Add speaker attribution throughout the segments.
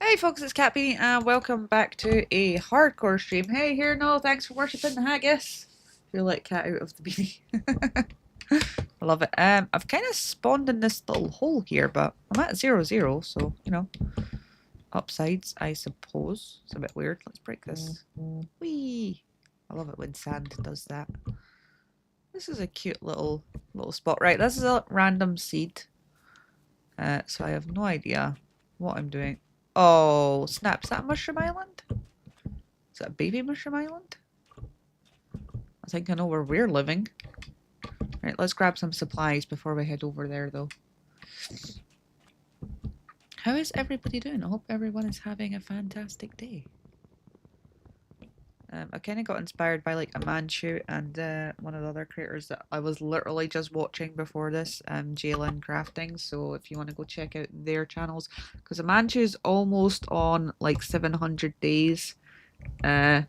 Speaker 1: Hey folks, it's Kat.Beanie and welcome back to a hardcore stream. Hey here, no, thanks for worshipping the haggis. Feel like cat out of the beanie. I love it. I've kind of spawned in this little hole here, but I'm at 0, 0, so you know, upsides, I suppose. It's a bit weird. Let's break this. Whee! I love it when sand does that. This is a cute little spot. Right, this is a random seed. So I have no idea what I'm doing. Oh, snap. Is that Mushroom Island? Is that a baby Mushroom Island? I think I know where we're living. Right, let's grab some supplies before we head over there, though. How is everybody doing? I hope everyone is having a fantastic day. I kind of got inspired by like a Manchu and one of the other creators that I was literally just watching before this, Jalen Crafting. So if you want to go check out their channels, because a Manchu is almost on like 700 days, and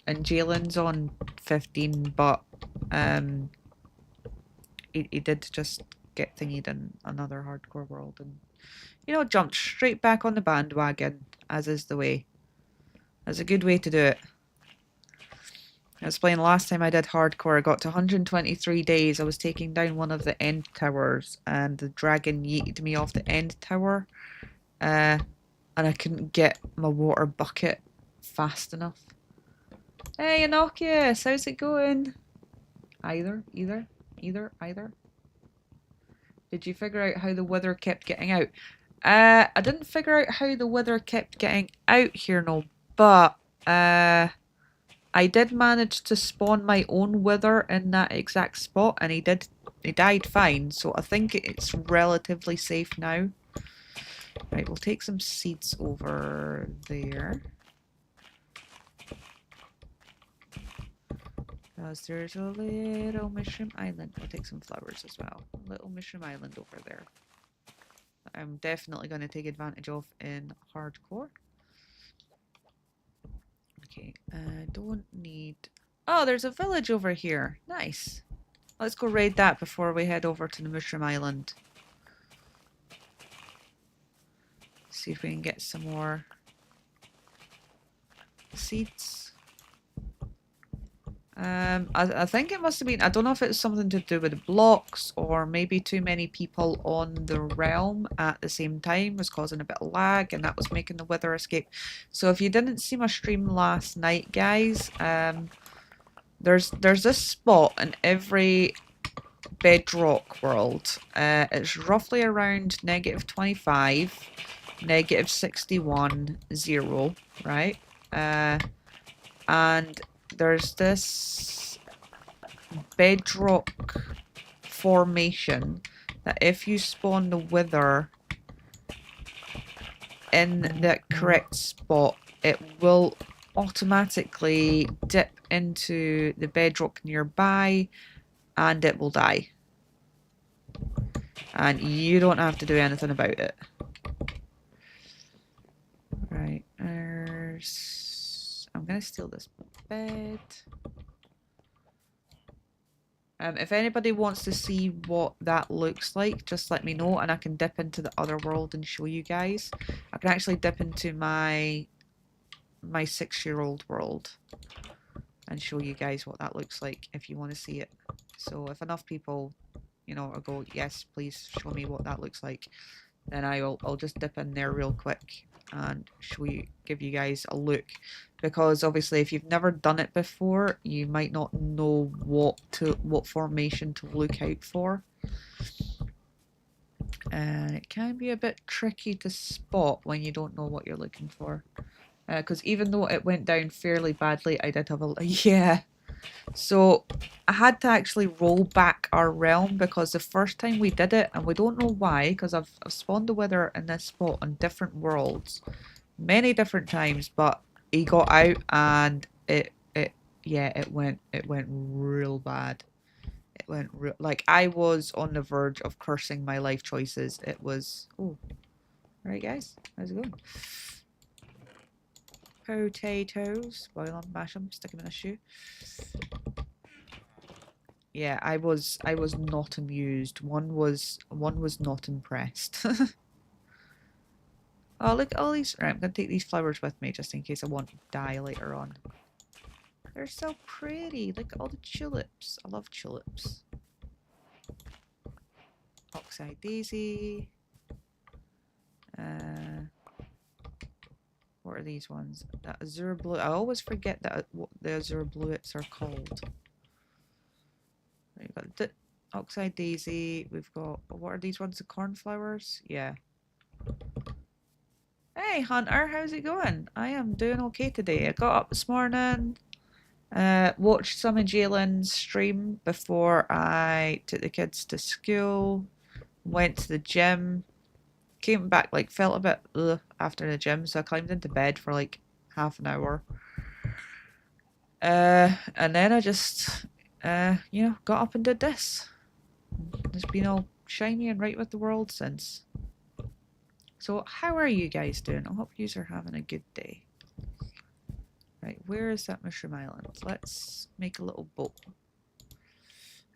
Speaker 1: Jalen's on 15, but he did just get thingied in another hardcore world and jumped straight back on the bandwagon, as is the way. That's a good way to do it. I was playing last time I did hardcore. I got to 123 days. I was taking down one of the end towers, and the dragon yeeted me off the end tower. And I couldn't get my water bucket fast enough. Hey, Inoculus, how's it going? Either. Did you figure out how the weather kept getting out? I didn't figure out how the weather kept getting out here, no, but I did manage to spawn my own wither in that exact spot, and he died fine, so I think it's relatively safe now. Right, we'll take some seeds over there. Because there's a little mushroom island. We'll take some flowers as well. Little mushroom island over there. I'm definitely going to take advantage of in hardcore. Okay, don't need... Oh, there's a village over here. Nice. Let's go raid that before we head over to the Mushroom Island. See if we can get some more seeds. I think it must have been, I don't know if it's something to do with the blocks or maybe too many people on the realm at the same time was causing a bit of lag, and that was making the wither escape. So if you didn't see my stream last night, guys, there's this spot in every bedrock world. It's roughly around -25, -61, 0, right? And there's this bedrock formation that if you spawn the wither in the correct spot, it will automatically dip into the bedrock nearby and it will die. And you don't have to do anything about it. Right, I'm gonna steal this bed. If anybody wants to see what that looks like, just let me know and I can dip into the other world and show you guys. I can actually dip into my 6-year-old world and show you guys what that looks like if you want to see it. So if enough people, go, yes, please show me what that looks like, then I'll just dip in there real quick and give you guys a look, because obviously if you've never done it before, you might not know what formation to look out for, and it can be a bit tricky to spot when you don't know what you're looking for, because even though it went down fairly badly, I did have a yeah. So I had to actually roll back our realm because the first time we did it, and we don't know why, because I've spawned the wither in this spot on different worlds many different times, but he got out and it went real bad. It went real, like I was on the verge of cursing my life choices. It was, oh, right guys, how's it going? Potatoes, boil them, mash them, stick them in a shoe. Yeah, I was not amused. One was not impressed. Oh, look at all these. Right, I'm going to take these flowers with me just in case I want to die later on. They're so pretty. Look at all the tulips. I love tulips. Oxeye daisy. What are these ones? That azure blue. I always forget that what the azure bluets are called. We've got the oxeye daisy. We've got, what are these ones? The cornflowers? Yeah. Hey Hunter, how's it going? I am doing okay today. I got up this morning, watched some of Jalen's stream before I took the kids to school, went to the gym, came back, like, felt a bit ugh after the gym, so I climbed into bed for like half an hour. And then I just, you know, got up and did this. It's been all shiny and right with the world since. So how are you guys doing? I hope you are having a good day. Right, where is that mushroom island? Let's make a little boat.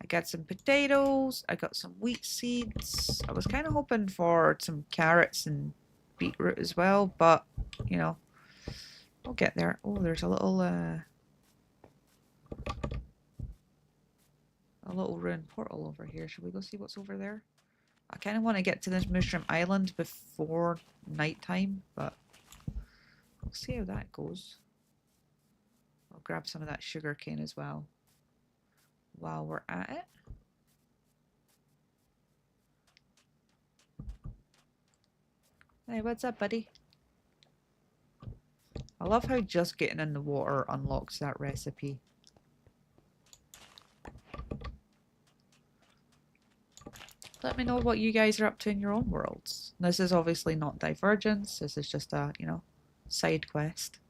Speaker 1: I got some potatoes. I got some wheat seeds. I was kind of hoping for some carrots and beetroot as well, but, you know, we'll get there. Oh, there's a little ruined portal over here. Should we go see what's over there? I kind of want to get to this mushroom island before nighttime, but we'll see how that goes. I'll grab some of that sugar cane as well while we're at it. Hey, what's up, buddy? I love how just getting in the water unlocks that recipe. Let me know what you guys are up to in your own worlds. This is obviously not Divergence. This is just a, you know, side quest.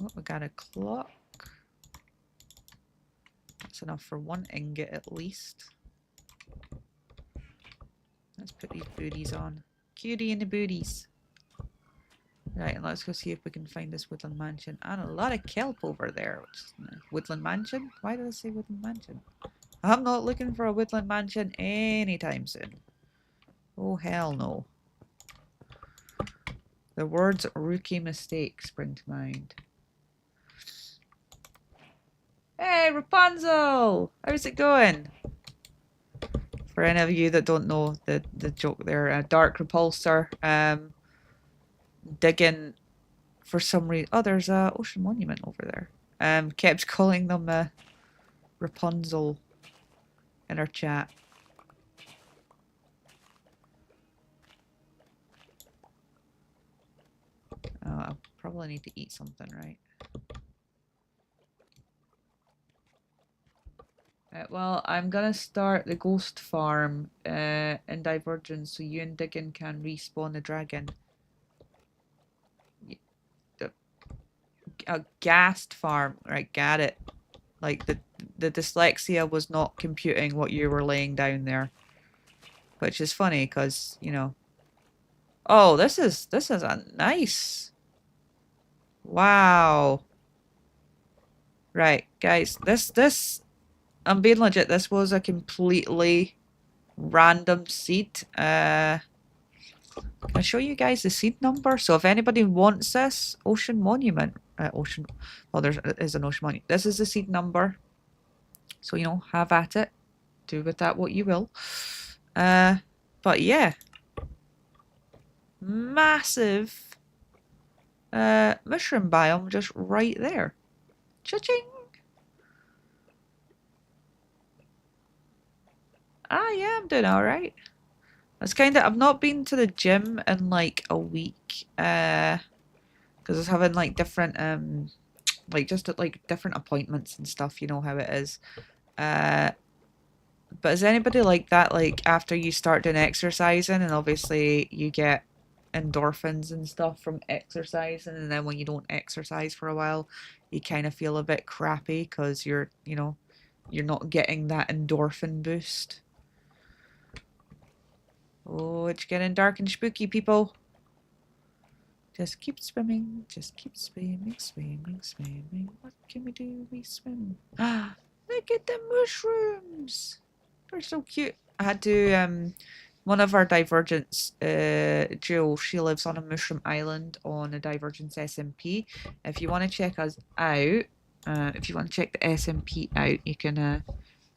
Speaker 1: Oh, we got a clock. That's enough for one ingot at least. Let's put these booties on. Cutie and the booties. Right, and let's go see if we can find this woodland mansion. And a lot of kelp over there. Which is nice. Woodland mansion? Why did I say woodland mansion? I'm not looking for a woodland mansion anytime soon. Oh, hell no. The words rookie mistake spring to mind. Hey, Rapunzel! How's it going? For any of you that don't know the joke there, Dark Repulsor, digging for some reason. Oh, there's a ocean monument over there. Kept calling them Rapunzel in our chat. I probably need to eat something, right? Well, I'm gonna start the ghost farm in Divergence so you and Diggin can respawn the dragon. A ghast farm, right? Got it. Like the dyslexia was not computing what you were laying down there, which is funny because, you know. Oh, this is a nice. Wow. Right, guys. This I'm being legit. This was a completely random seed. Can I show you guys the seed number? So if anybody wants this ocean monument, well, there is an ocean monument. This is the seed number. So, you know, have at it. Do with that what you will. But yeah, massive mushroom biome just right there. Cha-ching! Ah, yeah, I'm doing all right. It's kind of, I've not been to the gym in like a week, because I was having like different, like just like different appointments and stuff. You know how it is. But is anybody like that? Like after you start doing exercising, and obviously you get endorphins and stuff from exercising, and then when you don't exercise for a while, you kind of feel a bit crappy because you're, you know, you're not getting that endorphin boost. Oh, it's getting dark and spooky, people. Just keep swimming. Just keep swimming, swimming, swimming. What can we do? We swim. Ah, the Look at the mushrooms. They're so cute. I had to one of our Divergence Jill, she lives on a mushroom island on a Divergence SMP. If you want to check us out, if you want to check the SMP out, you can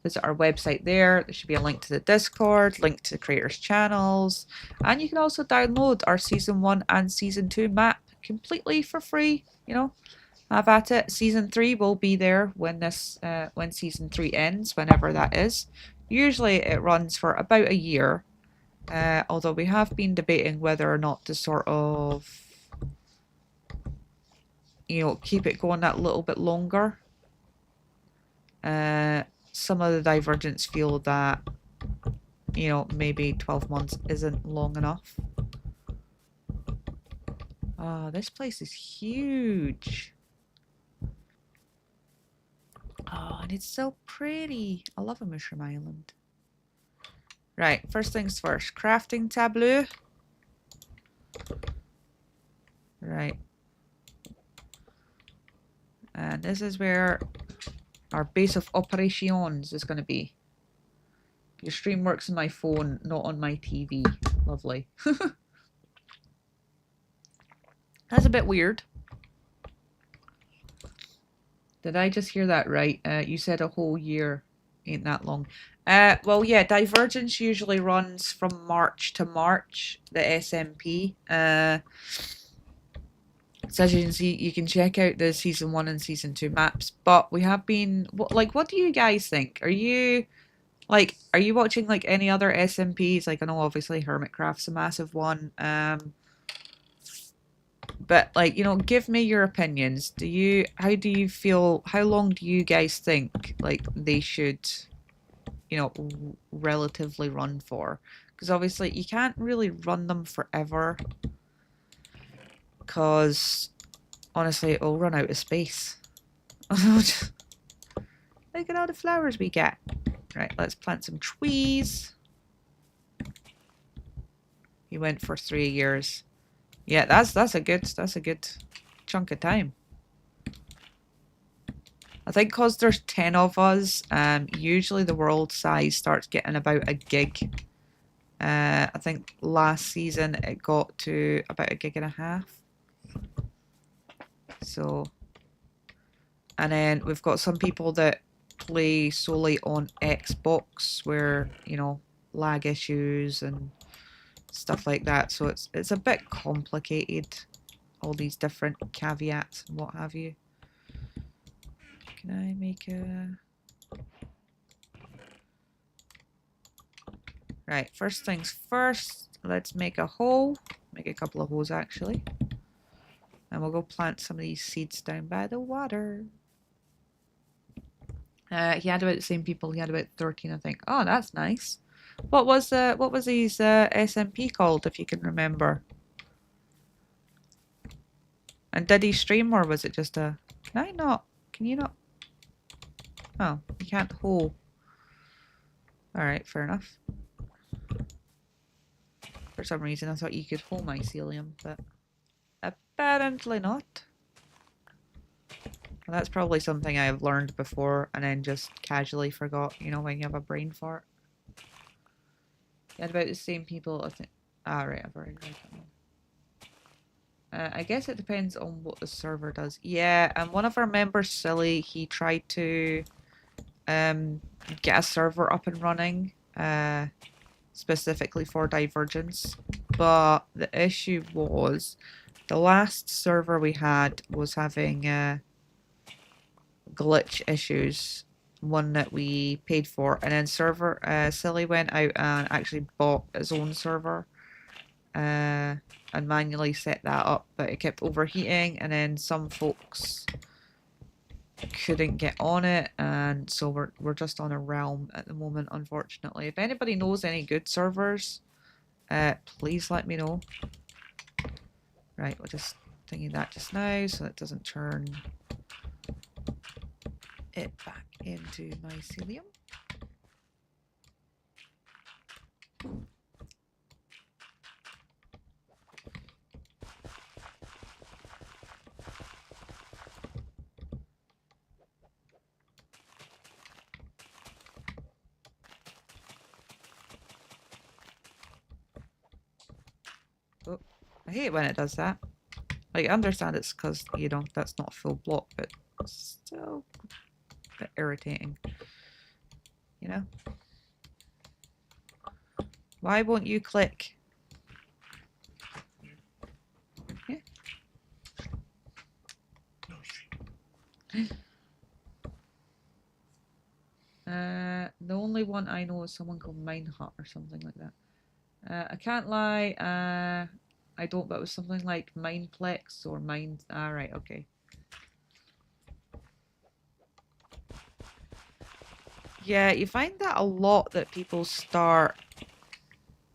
Speaker 1: visit our website there. There should be a link to the Discord, link to the creators' channels, and you can also download our Season 1 and Season 2 map completely for free, you know. Have at it. Season 3 will be there when when Season 3 ends, whenever that is. Usually it runs for about a year, although we have been debating whether or not to sort of, you know, keep it going that little bit longer. Some of the Divergents feel that, you know, maybe 12 months isn't long enough. Oh, this place is huge. Oh, and it's so pretty. I love a mushroom island. Right, first things first. Crafting tableau. Right. And this is where our base of operations is going to be. Your stream works on my phone, not on my TV. Lovely. That's a bit weird. Did I just hear that right? You said a whole year ain't that long. Well, yeah, Divergence usually runs from March to March, the SMP. So as you can see, you can check out the Season 1 and Season 2 maps. But we have been... what do you guys think? Are you watching, like, any other SMPs? Like, I know, obviously, Hermitcraft's a massive one. But, like, you know, give me your opinions. How do you feel, how long do you guys think, like, they should, you know, relatively run for? Because obviously you can't really run them forever. Because, honestly, it'll run out of space. Look at all the flowers we get. Right, let's plant some trees. He went for 3 years. Yeah, that's a good chunk of time. I think because there's 10 of us, usually the world size starts getting about a gig. I think last season it got to about a gig and a half. So, and then we've got some people that play solely on Xbox where, you know, lag issues and stuff like that. So it's a bit complicated, all these different caveats and what have you. Can I make a... Right, first things first, let's make a hole. Make a couple of holes actually. And we'll go plant some of these seeds down by the water. He had about the same people, he had about 13 I think. Oh, that's nice. What was these SMP called, if you can remember? And did he stream, or was it just a... Can I not? Can you not? Oh, you can't hole. Alright, fair enough. For some reason I thought you could hole mycelium, but apparently not. Well, that's probably something I've learned before and then just casually forgot, you know, when you have a brain fart. You had about the same people, I think. Ah, right, I've already read that one. I guess it depends on what the server does. Yeah, and one of our members, Silly, he tried to get a server up and running, specifically for Divergence. But the issue was the last server we had was having glitch issues, one that we paid for, and then Silly went out and actually bought his own server and manually set that up, but it kept overheating, and then some folks couldn't get on it, and so we're just on a realm at the moment, unfortunately. If anybody knows any good servers, please let me know. Right, we're just thinking that just now so it doesn't turn it back into mycelium. I hate when it does that. Like, I understand it's because, you know, that's not a full block, but it's still a bit irritating. You know? Why won't you click? The only one I know is someone called Mine Hut or something like that. I can't lie, I don't, but it was something like Mineplex or Mind. Ah, right, okay. Yeah, you find that a lot that people start,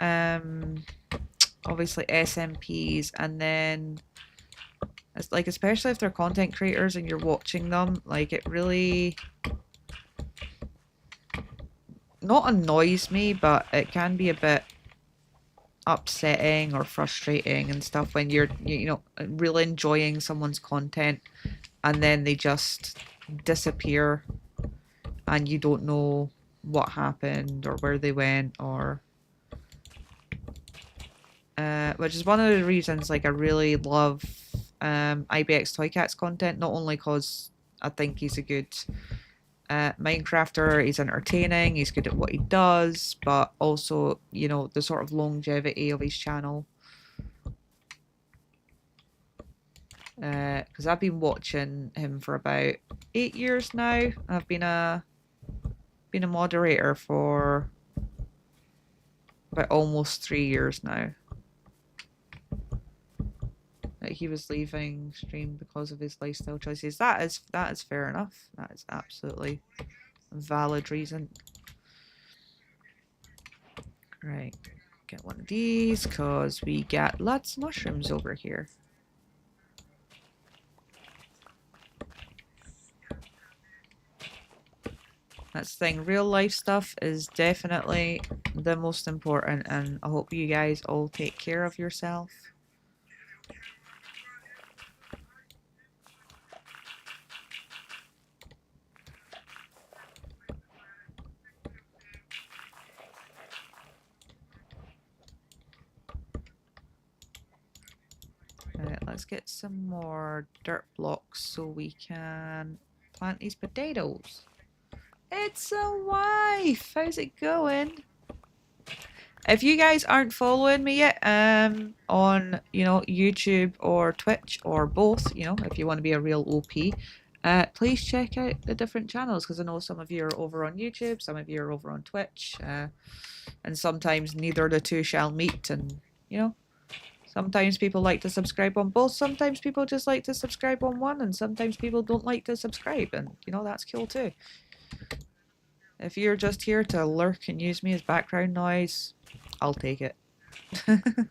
Speaker 1: obviously SMPs, and then it's like, especially if they're content creators and you're watching them, like it really not annoys me, but it can be a bit upsetting or frustrating and stuff when you're, you know, really enjoying someone's content and then they just disappear and you don't know what happened or where they went, or which is one of the reasons like I really love IBX Toy Cat's content, not only because I think he's a good Minecrafter, he's entertaining, he's good at what he does, but also, you know, the sort of longevity of his channel. Because I've been watching him for about 8 years now. I've been a moderator for about almost 3 years now. Like, he was leaving stream because of his lifestyle choices. That is fair enough. That is absolutely a valid reason. Right, get one of these because we got lots of mushrooms over here. That's the thing, real life stuff is definitely the most important, and I hope you guys all take care of yourself. Right, let's get some more dirt blocks so we can plant these potatoes. It's a wife! How's it going? If you guys aren't following me yet, on, you know, YouTube or Twitch or both, you know, if you want to be a real OP, please check out the different channels, because I know some of you are over on YouTube, some of you are over on Twitch, and sometimes neither the two shall meet, and, you know, sometimes people like to subscribe on both, sometimes people just like to subscribe on one, and sometimes people don't like to subscribe, and, you know, that's cool too. If you're just here to lurk and use me as background noise, I'll take it. The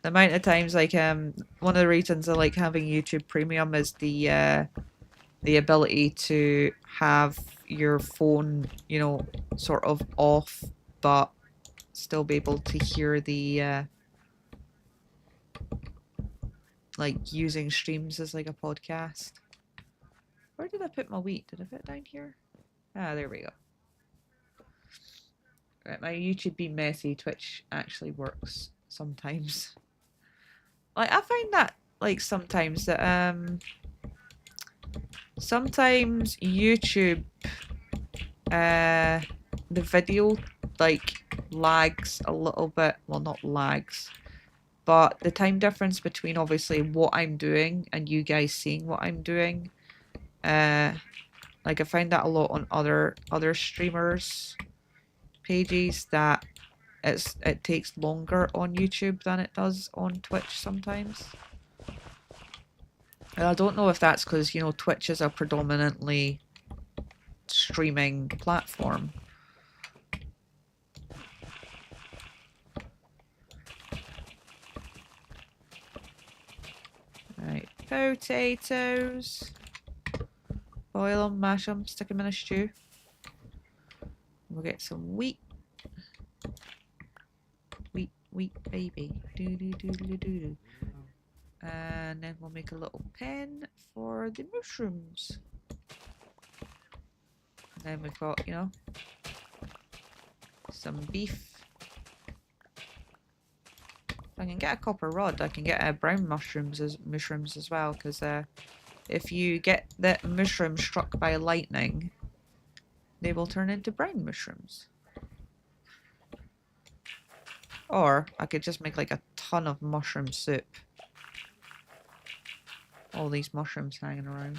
Speaker 1: amount of times, like, one of the reasons I like having YouTube Premium is the ability to have your phone, you know, sort of off, but still be able to hear the like using streams as like a podcast. Where did I put my wheat? Did I put it down here? Ah, there we go. Right, my YouTube being messy, Twitch actually works sometimes. Like, I find that, like, sometimes that sometimes YouTube the video like lags a little bit. Well, not lags, but the time difference between obviously what I'm doing and you guys seeing what I'm doing, like I find that a lot on other streamers pages, that it takes longer on YouTube than it does on Twitch sometimes. And I don't know if that's because, you know, Twitch is a predominantly streaming platform. Right, potatoes. Boil them, mash them, stick them in a stew. We'll get some wheat. Wheat, baby. Do do do do do do. And then we'll make a little pen for the mushrooms. And then we've got, you know, some beef. I can get a copper rod. I can get brown mushrooms as well, because if you get the mushroom struck by lightning, they will turn into brown mushrooms. Or I could just make like a ton of mushroom soup. All these mushrooms hanging around.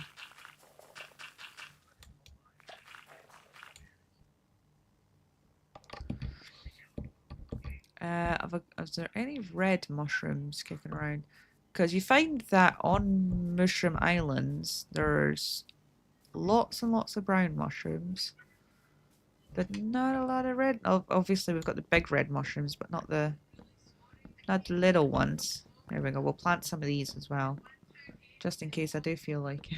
Speaker 1: Is there any red mushrooms kicking around? Because you find that on mushroom islands, there's lots and lots of brown mushrooms, but not a lot of red. Oh, obviously, we've got the big red mushrooms, but not the little ones. There we go. We'll plant some of these as well, just in case I do feel like it.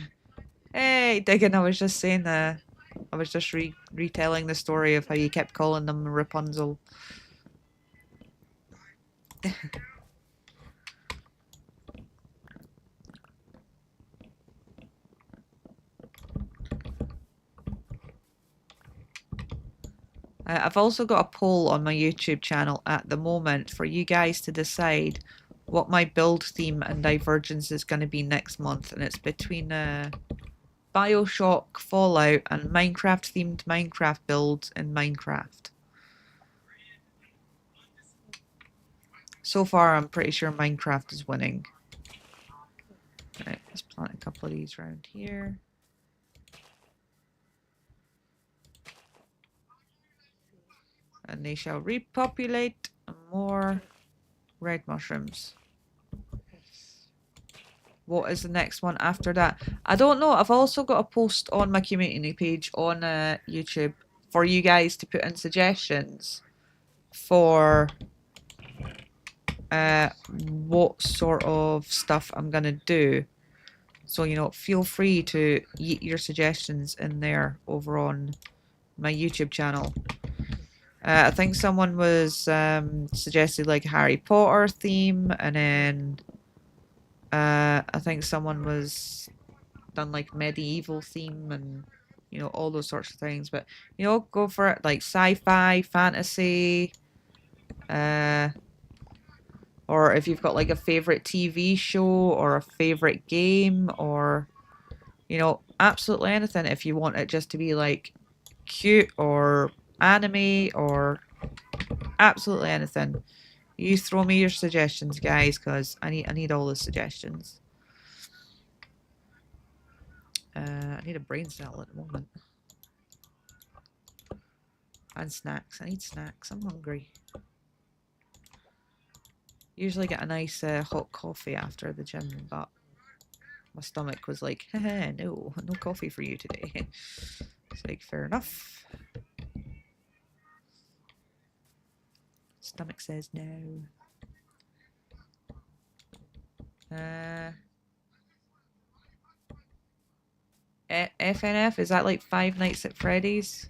Speaker 1: Hey, Diggin, I was just saying I was just retelling the story of how you kept calling them Rapunzel. I've also got a poll on my YouTube channel at the moment for you guys to decide what my build theme and Divergence is going to be next month, and it's between Bioshock, Fallout, and Minecraft themed Minecraft builds in Minecraft. So far, I'm pretty sure Minecraft is winning. Right, let's plant a couple of these around here. And they shall repopulate more red mushrooms. What is the next one after that? I don't know. I've also got a post on my community page on YouTube for you guys to put in suggestions for what sort of stuff I'm going to do. So, you know, feel free to yeet your suggestions in there over on my YouTube channel. I think someone was suggested like Harry Potter theme, and then I think someone was done like medieval theme and, you know, all those sorts of things. But, you know, go for it, like sci-fi, fantasy, or if you've got like a favorite TV show or a favorite game, or, you know, absolutely anything. If you want it just to be like cute or anime or absolutely anything, you throw me your suggestions, guys, because I need all the suggestions. I need a brain cell at the moment. And snacks. I need snacks. I'm hungry. Usually get a nice hot coffee after the gym, but my stomach was like, haha, no coffee for you today. It's like, fair enough. Stomach says no. FNF, is that like Five Nights at Freddy's?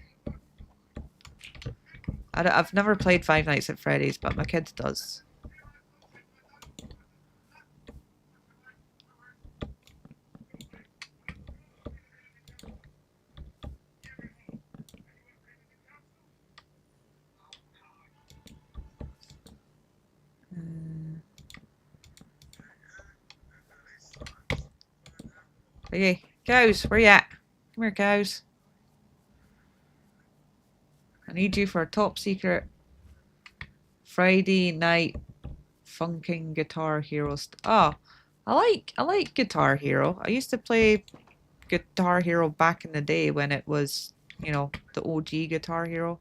Speaker 1: I've never played Five Nights at Freddy's, but my kid does. Okay, cows, where you at? Come here, cows. I need you for a top secret Friday night funking Guitar Hero. Oh, I like Guitar Hero. I used to play Guitar Hero back in the day when it was, you know, the OG Guitar Hero.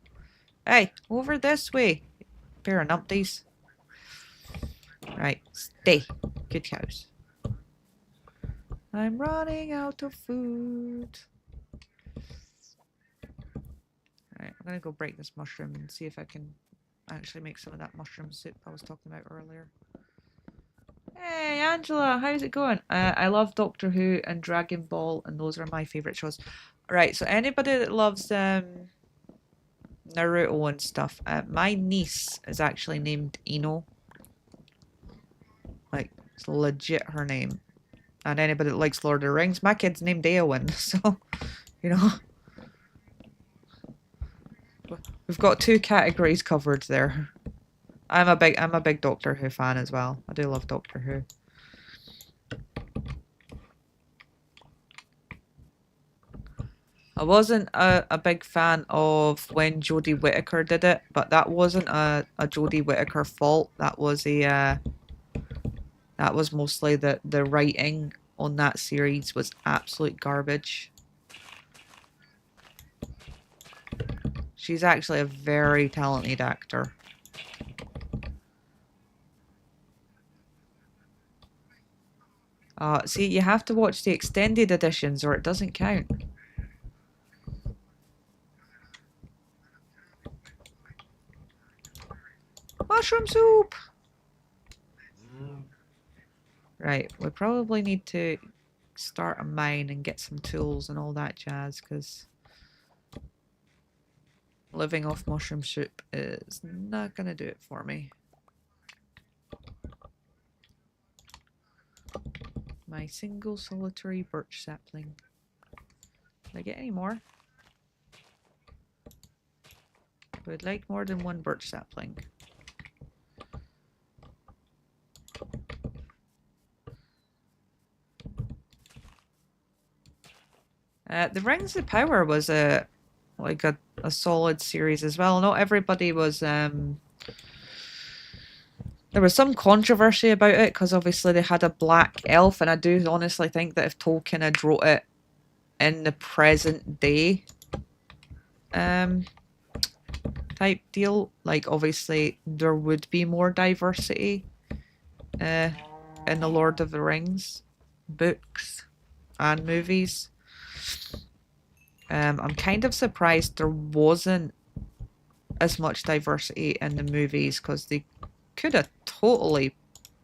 Speaker 1: Hey, over this way. Pair of numpties. Right, stay. Good cows. I'm running out of food. Alright, I'm gonna go break this mushroom and see if I can actually make some of that mushroom soup I was talking about earlier. Hey, Angela, how's it going? I love Doctor Who and Dragon Ball, and those are my favourite shows. Right, so anybody that loves Naruto and stuff, my niece is actually named Ino. Like, it's legit her name. And anybody that likes Lord of the Rings, my kid's named Eowyn, so, you know. We've got two categories covered there. I'm a big Doctor Who fan as well. I do love Doctor Who. I wasn't a big fan of when Jodie Whittaker did it, but that wasn't a Jodie Whittaker fault. That was mostly the writing on that series was absolute garbage. She's actually a very talented actor. See, you have to watch the extended editions or it doesn't count. Mushroom soup! Right, we probably need to start a mine and get some tools and all that jazz, because living off mushroom soup is not going to do it for me. My single solitary birch sapling. Did I get any more? I would like more than one birch sapling. The Rings of Power was a solid series as well. Not everybody was. There was some controversy about it because obviously they had a black elf, and I do honestly think that if Tolkien had wrote it in the present day, type deal, like obviously there would be more diversity, in the Lord of the Rings books and movies. I'm kind of surprised there wasn't as much diversity in the movies because they could have totally,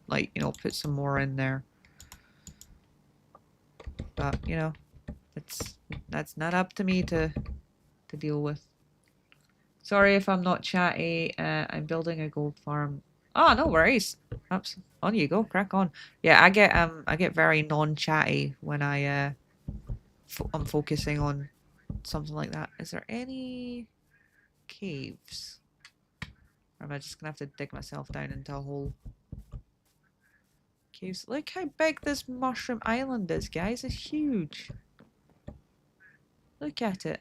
Speaker 1: like, you know, put some more in there. But, you know, that's not up to me to deal with. Sorry if I'm not chatty. I'm building a gold farm. Oh, no worries. Oops. On you go. Crack on. Yeah, I get very non-chatty when I'm focusing on something like that. Is there any caves? Or am I just gonna have to dig myself down into a hole? Caves. Look how big this mushroom island is, guys. It's huge. Look at it.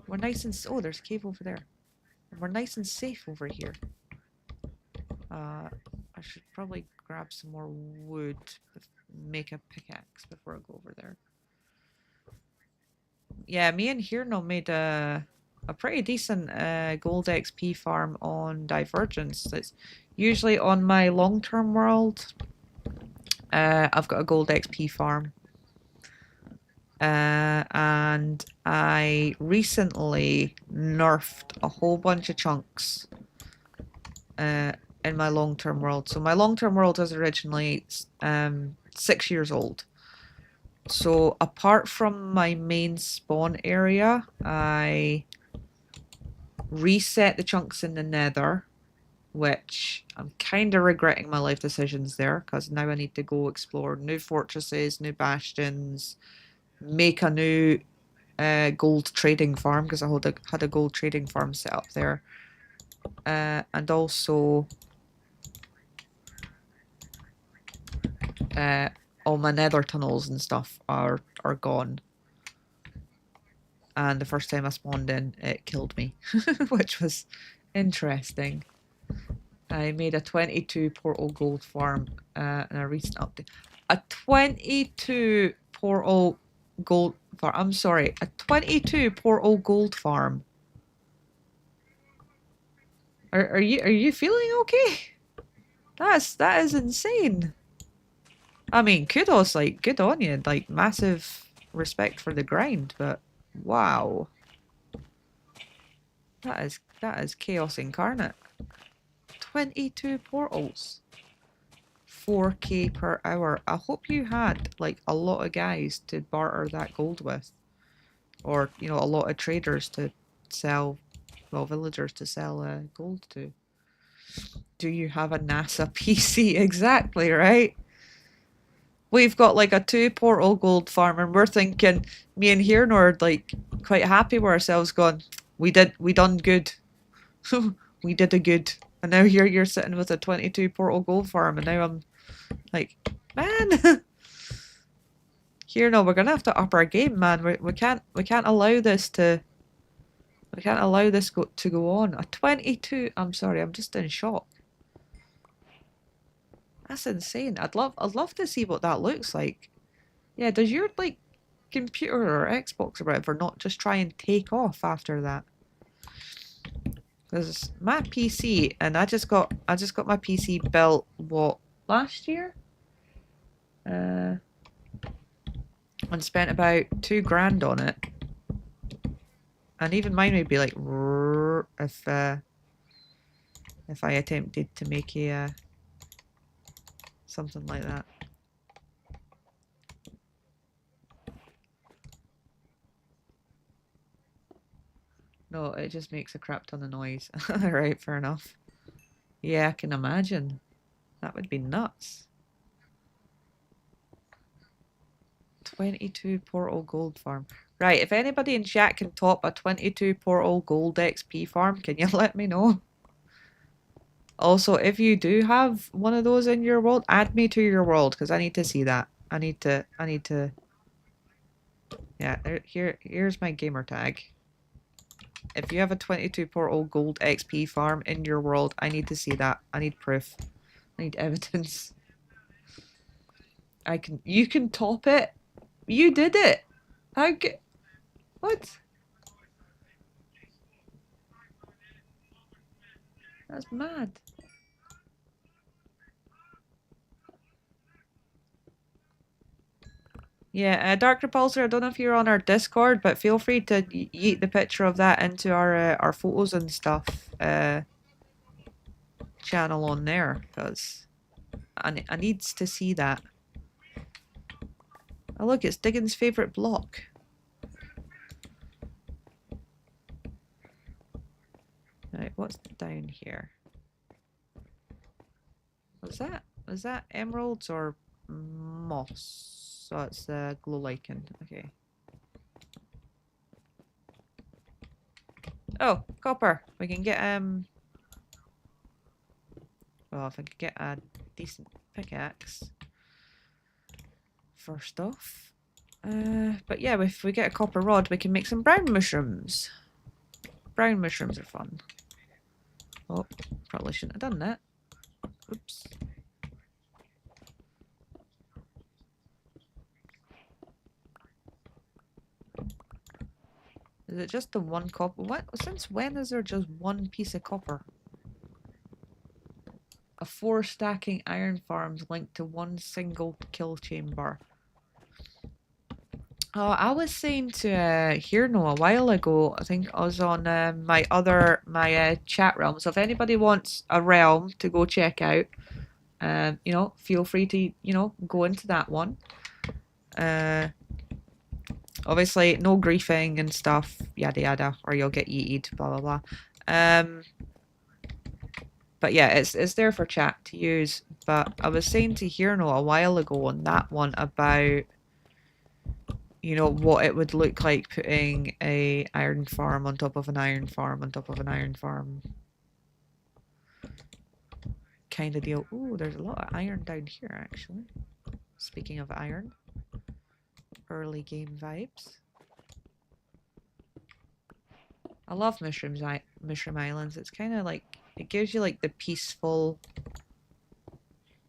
Speaker 1: We're nice and... Oh, there's a cave over there. And we're nice and safe over here. I should probably grab some more wood, make a pickaxe before I go over there. Yeah, me and Hirno made a pretty decent gold XP farm on Divergence. It's usually on my long-term world. I've got a gold XP farm. And I recently nerfed a whole bunch of chunks in my long-term world. So my long-term world was originally 6 years old. So apart from my main spawn area, I reset the chunks in the nether, which I'm kind of regretting my life decisions there, because now I need to go explore new fortresses, new bastions, make a new gold trading farm, because I had a gold trading farm set up there. And also all my nether tunnels and stuff are gone. And the first time I spawned in, it killed me, which was interesting. I made a 22 portal gold farm and a recent update. A 22 portal gold farm. I'm sorry, a 22 portal gold farm. Are you feeling okay? That is insane. I mean, kudos, like, good on you, like, massive respect for the grind, but wow. That is chaos incarnate. 22 portals. 4k per hour. I hope you had, like, a lot of guys to barter that gold with. Or, you know, a lot of traders to sell, well, villagers to sell gold to. Do you have a NASA PC? Exactly, right? We've got like a 2 portal gold farm and we're thinking, me and Hirno are like quite happy with ourselves going, we done good. We did a good. And now here you're sitting with a 22 portal gold farm, and now I'm like, man. Here, no, we're gonna have to up our game, man. We can't allow this to to go on. A 22. I'm sorry, I'm just in shock. That's insane. I'd love to see what that looks like. Yeah, does your like computer or Xbox or whatever not just try and take off after that? Because my PC, and I just got my PC built what, last year? And spent about $2,000 on it. And even mine would be like if I attempted to make a something like that. No, it just makes a crap ton of noise. Right, fair enough. Yeah, I can imagine. That would be nuts. 22 portal gold farm. Right, if anybody in chat can top a 22 portal gold XP farm, can you let me know? Also, if you do have one of those in your world, add me to your world because I need to see that. I need to. Yeah, here's my gamer tag. If you have a 22 portal gold XP farm in your world, I need to see that. I need proof. I need evidence. You can top it. You did it. What? That's mad. Yeah, Dark Repulsor, I don't know if you're on our Discord, but feel free to yeet the picture of that into our photos and stuff channel on there, because I needs to see that. Oh look, it's Diggins' favourite block. Right, what's down here? Was that emeralds or moss? So it's glow lichen. Okay. Oh, copper. We can get well, if I could get a decent pickaxe. First off. But yeah, if we get a copper rod, we can make some brown mushrooms. Brown mushrooms are fun. Oh, probably shouldn't have done that. Oops. Is it just the one copper? What? Since when is there just one piece of copper? A 4 stacking iron farms linked to one single kill chamber. Oh, I was saying to Hirno a while ago, I think I was on my chat realm. So if anybody wants a realm to go check out, you know, feel free to, you know, go into that one. Obviously, no griefing and stuff, yada yada, or you'll get yeeted, blah blah blah. But yeah, it's there for chat to use. But I was saying to Hirno a while ago on that one about, you know, what it would look like putting a iron farm on top of an iron farm on top of an iron farm kind of deal. Ooh, there's a lot of iron down here actually. Speaking of iron, early game vibes. I love Mushroom Islands. It's kind of like, it gives you like the peaceful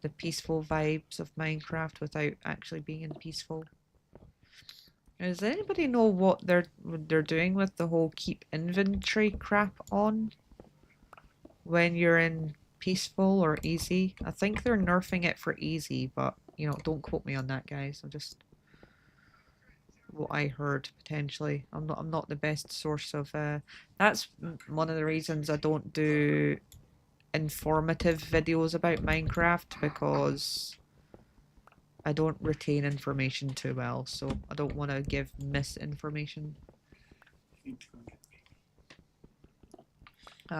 Speaker 1: vibes of Minecraft without actually being peaceful. Does anybody know what they're doing with the whole keep inventory crap on when you're in peaceful or easy? I think they're nerfing it for easy, but you know, don't quote me on that, guys. I'm just what I heard potentially. I'm not the best source of that's one of the reasons I don't do informative videos about Minecraft, because I don't retain information too well, so I don't want to give misinformation. It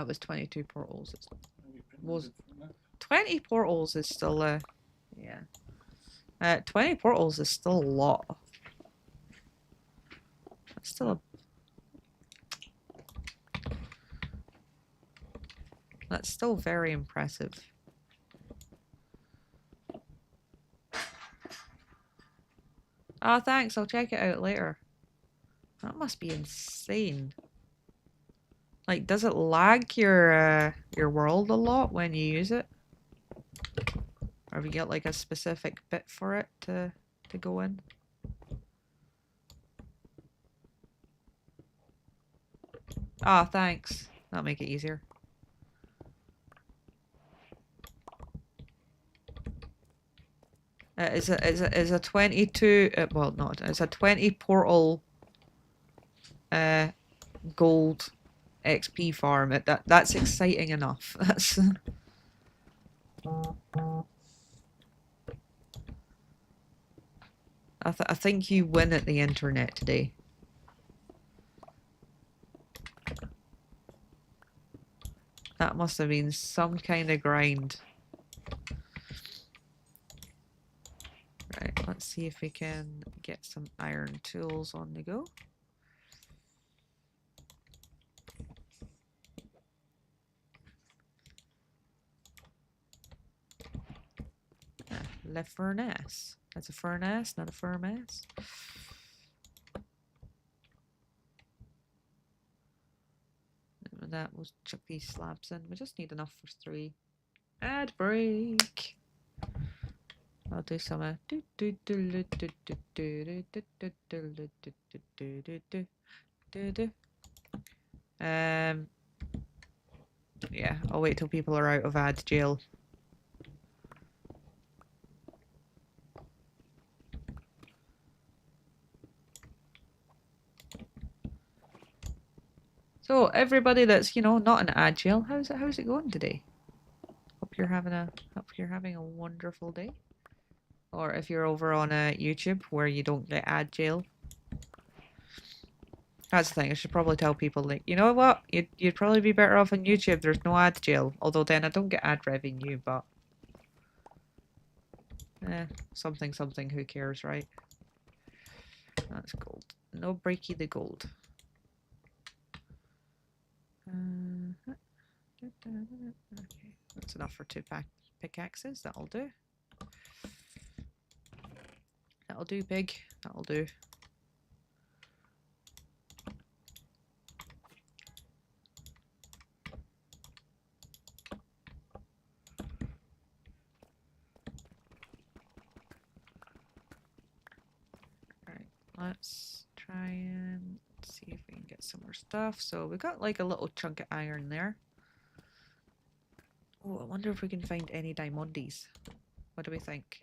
Speaker 1: was 22 portals. Was 20 portals is still yeah. 20 portals is still a lot. It's still a That's still very impressive. Ah, thanks. I'll check it out later. That must be insane. Like, does it lag your world a lot when you use it? Or have you got like a specific bit for it to go in? Ah, thanks. That'll make it easier. Is a 22 well not it's a 20 portal gold XP farm. That's exciting enough. That's I think you win at the internet today. That must have been some kind of grind. Right, let's see if we can get some iron tools on the go. Le furnace. That's a furnace, not a furnace. That will chuck these slabs in. We just need enough for 3. Ad break. I'll do some yeah, I'll wait till people are out of ad jail. So everybody that's, you know, not in ad jail, how's it going today? Hope you're having a wonderful day. Or if you're over on YouTube where you don't get ad jail. That's the thing, I should probably tell people, like, you know what? You'd probably be better off on YouTube, there's no ad jail. Although then I don't get ad revenue, but something, who cares, right? That's gold. No breaky the gold. Okay, that's enough for 2 pickaxes. That'll do. That'll do, pig. That'll do. Alright, let's try and see if we can get some more stuff. So we got like a little chunk of iron there. Oh, I wonder if we can find any diamondies. What do we think?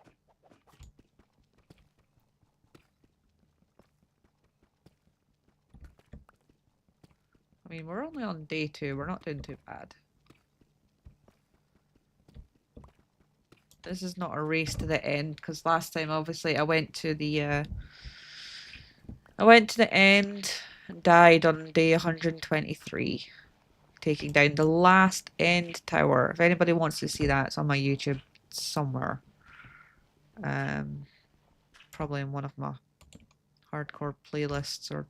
Speaker 1: I mean, we're only on day 2. We're not doing too bad. This is not a race to the end, because last time, obviously, I went to the end and died on day 123, taking down the last end tower. If anybody wants to see that, it's on my YouTube somewhere. Probably in one of my hardcore playlists or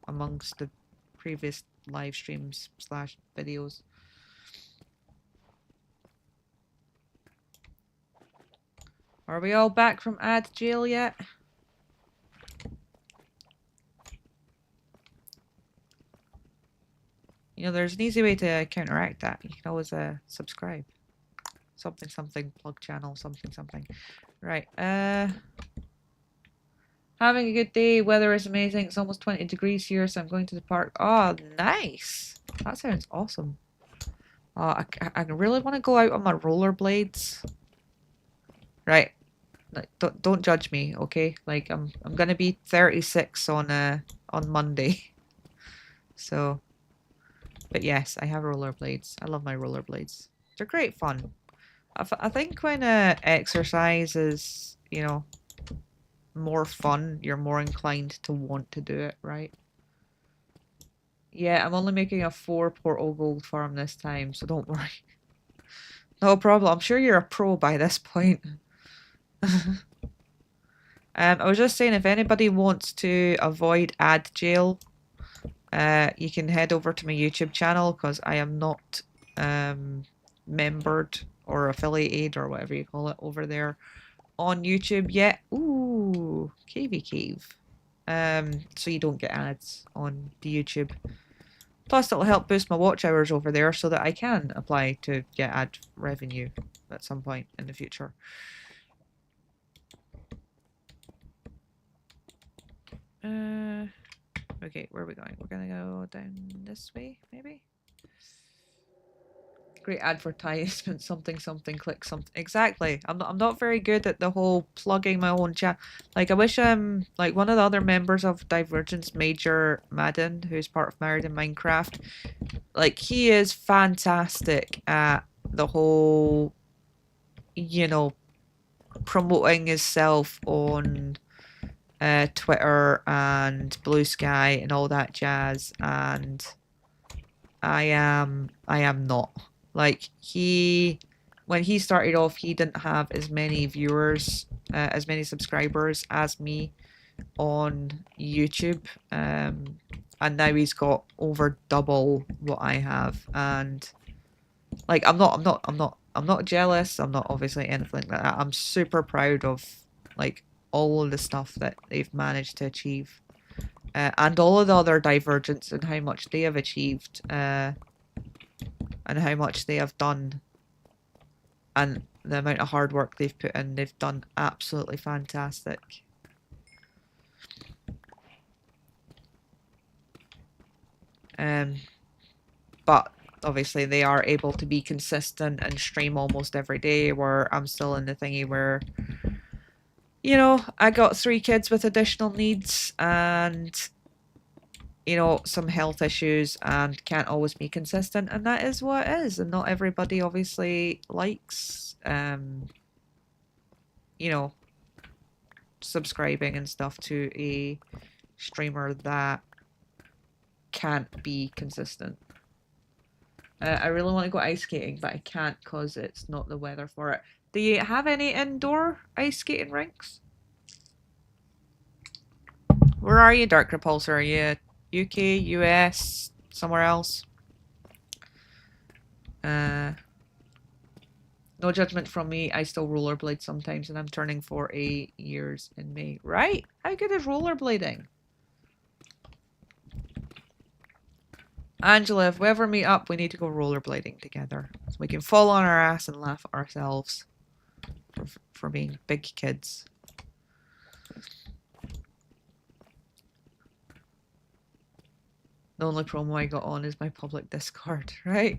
Speaker 1: amongst the previous live streams / videos. Are we all back from ad jail yet? You know, there's an easy way to counteract that. You can always subscribe. Something, plug channel, something. Right, having a good day. Weather is amazing. It's almost 20 degrees here, so I'm going to the park. Oh, nice. That sounds awesome. I really want to go out on my rollerblades. Right. Like, don't judge me, okay? Like, I'm gonna be 36 on Monday. So, but yes, I have rollerblades. I love my rollerblades. They're great fun. I think when exercise is, you know, more fun, you're more inclined to want to do it, right? Yeah, I'm only making a 4 portal gold farm this time, so don't worry. No problem. I'm sure you're a pro by this point. I was just saying, if anybody wants to avoid ad jail, you can head over to my YouTube channel, because I am not membered or affiliated or whatever you call it over there on YouTube yet. Ooh, Cavey Cave. So you don't get ads on the YouTube. Plus, it'll help boost my watch hours over there so that I can apply to get ad revenue at some point in the future. Okay, where are we going? We're gonna go down this way, maybe? Great advertisement, something, click something. Exactly. I'm not very good at the whole plugging my own chat. Like, I wish, like, one of the other members of Divergence, Major Madden, who's part of Married in Minecraft, like, he is fantastic at the whole, you know, promoting himself on Twitter and Blue Sky and all that jazz, and I am not. Like, when he started off, he didn't have as many viewers, as many subscribers as me on YouTube, and now he's got over double what I have, and like, I'm not jealous. I'm not obviously anything like that. I'm super proud of like all of the stuff that they've managed to achieve, and all of the other Divergents and how much they have achieved, and how much they have done, and the amount of hard work they've put in. They've done absolutely fantastic. But obviously they are able to be consistent and stream almost every day, where I'm still in the thingy where, you know, I got 3 kids with additional needs and, you know, some health issues and can't always be consistent, and that is what it is. And not everybody obviously likes, you know, subscribing and stuff to a streamer that can't be consistent. I really want to go ice skating, but I can't because it's not the weather for it. Do you have any indoor ice skating rinks? Where are you, Dark Repulsor? Are you UK, US, somewhere else? No judgment from me. I still rollerblade sometimes, and I'm turning 48 years in May. Right? How good is rollerblading? Angela, if we ever meet up, we need to go rollerblading together. So we can fall on our ass and laugh at ourselves for being big kids. The only promo I got on is my public Discord, right?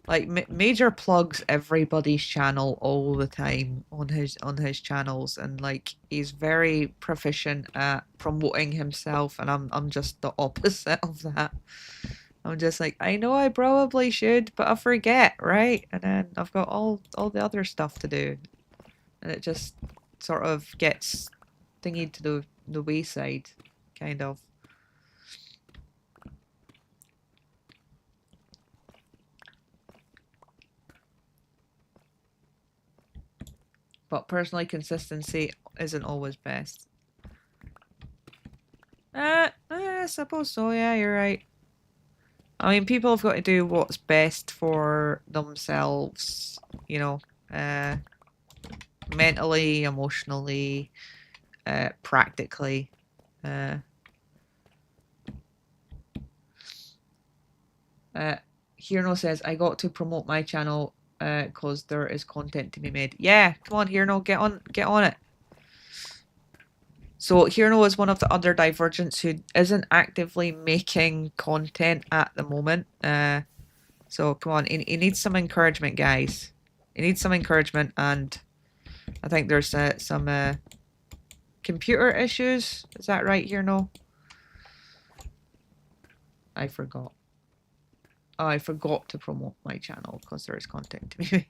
Speaker 1: Like, Major plugs everybody's channel all the time on his channels, and like, he's very proficient at promoting himself, and I'm just the opposite of that. I'm just like, I know I probably should, but I forget, right? And then I've got all the other stuff to do, and it just sort of gets thingied to the wayside, kind of. But personally, consistency isn't always best. I suppose so, yeah, you're right. I mean, people have got to do what's best for themselves, you know, mentally, emotionally, practically. Hirno says, I got to promote my channel because there is content to be made. Yeah, come on, Hirno, get on it. So Hirno is one of the other Divergents who isn't actively making content at the moment. So come on, he needs some encouragement, guys. He needs some encouragement, and I think there's some computer issues. Is that right, Hirno? I forgot. Oh, I forgot to promote my channel because there is content to be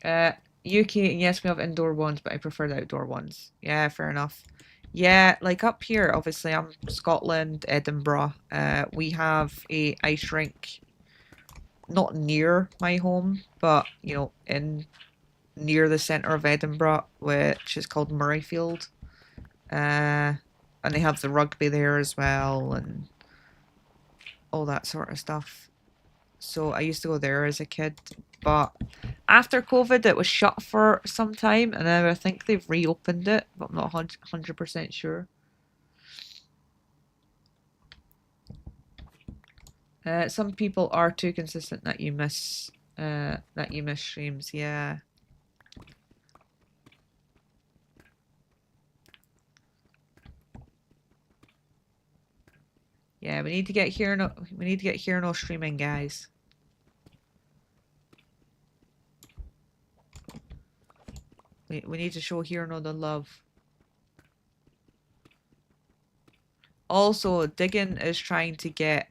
Speaker 1: made. UK, yes, we have indoor ones, but I prefer the outdoor ones. Yeah, fair enough. Yeah, like up here, obviously, I'm Scotland, Edinburgh. We have a ice rink, not near my home, but you know, near the centre of Edinburgh, which is called Murrayfield. And they have the rugby there as well, and all that sort of stuff. So I used to go there as a kid, but after COVID it was shut for some time, and then I think they've reopened it, but I'm not 100% sure. Some people are too consistent that you miss streams, yeah. Yeah, we need to get Hierno streaming, guys. We need to show Hierno the love. Also, Diggin is trying to get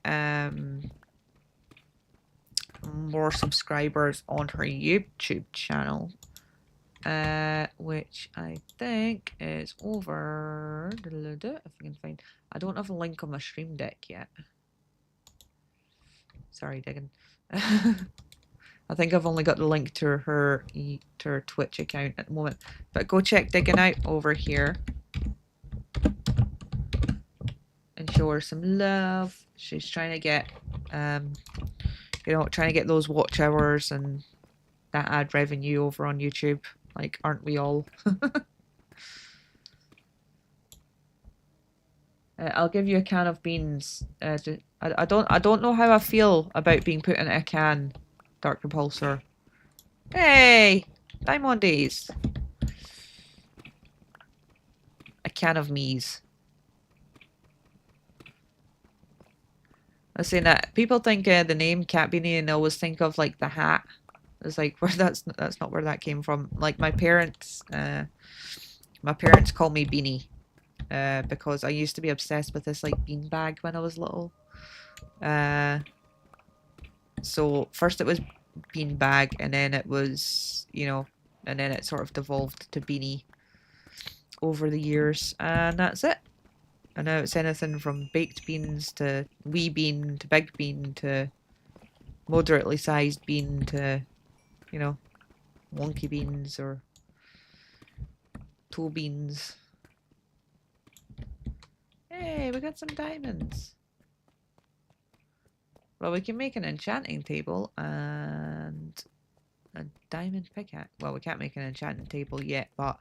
Speaker 1: more subscribers on her YouTube channel, which I think is over. If I can find, I don't have a link on my stream deck yet. Sorry, Diggin. I think I've only got the link to her Twitch account at the moment, but go check Diggin out over here and show her some love. She's trying to get, you know, trying to get those watch hours and that ad revenue over on YouTube. Like, aren't we all? I'll give you a can of beans. I don't know how I feel about being put in a can, Dark Repulsor. Hey, Diamondies. A can of me's. I was saying that people think the name Kat.Beanie and always think of like the hat. It's like where that's not where that came from. Like my parents call me Beanie, because I used to be obsessed with this like bean bag when I was little. So first it was bean bag, and then it was, you know, and then it sort of devolved to beanie over the years, and that's it. And now it's anything from baked beans to wee bean to big bean to moderately sized bean to, you know, wonky beans or toe beans. Hey, we got some diamonds. Well, we can make an enchanting table and a diamond pickaxe. Well, we can't make an enchanting table yet, but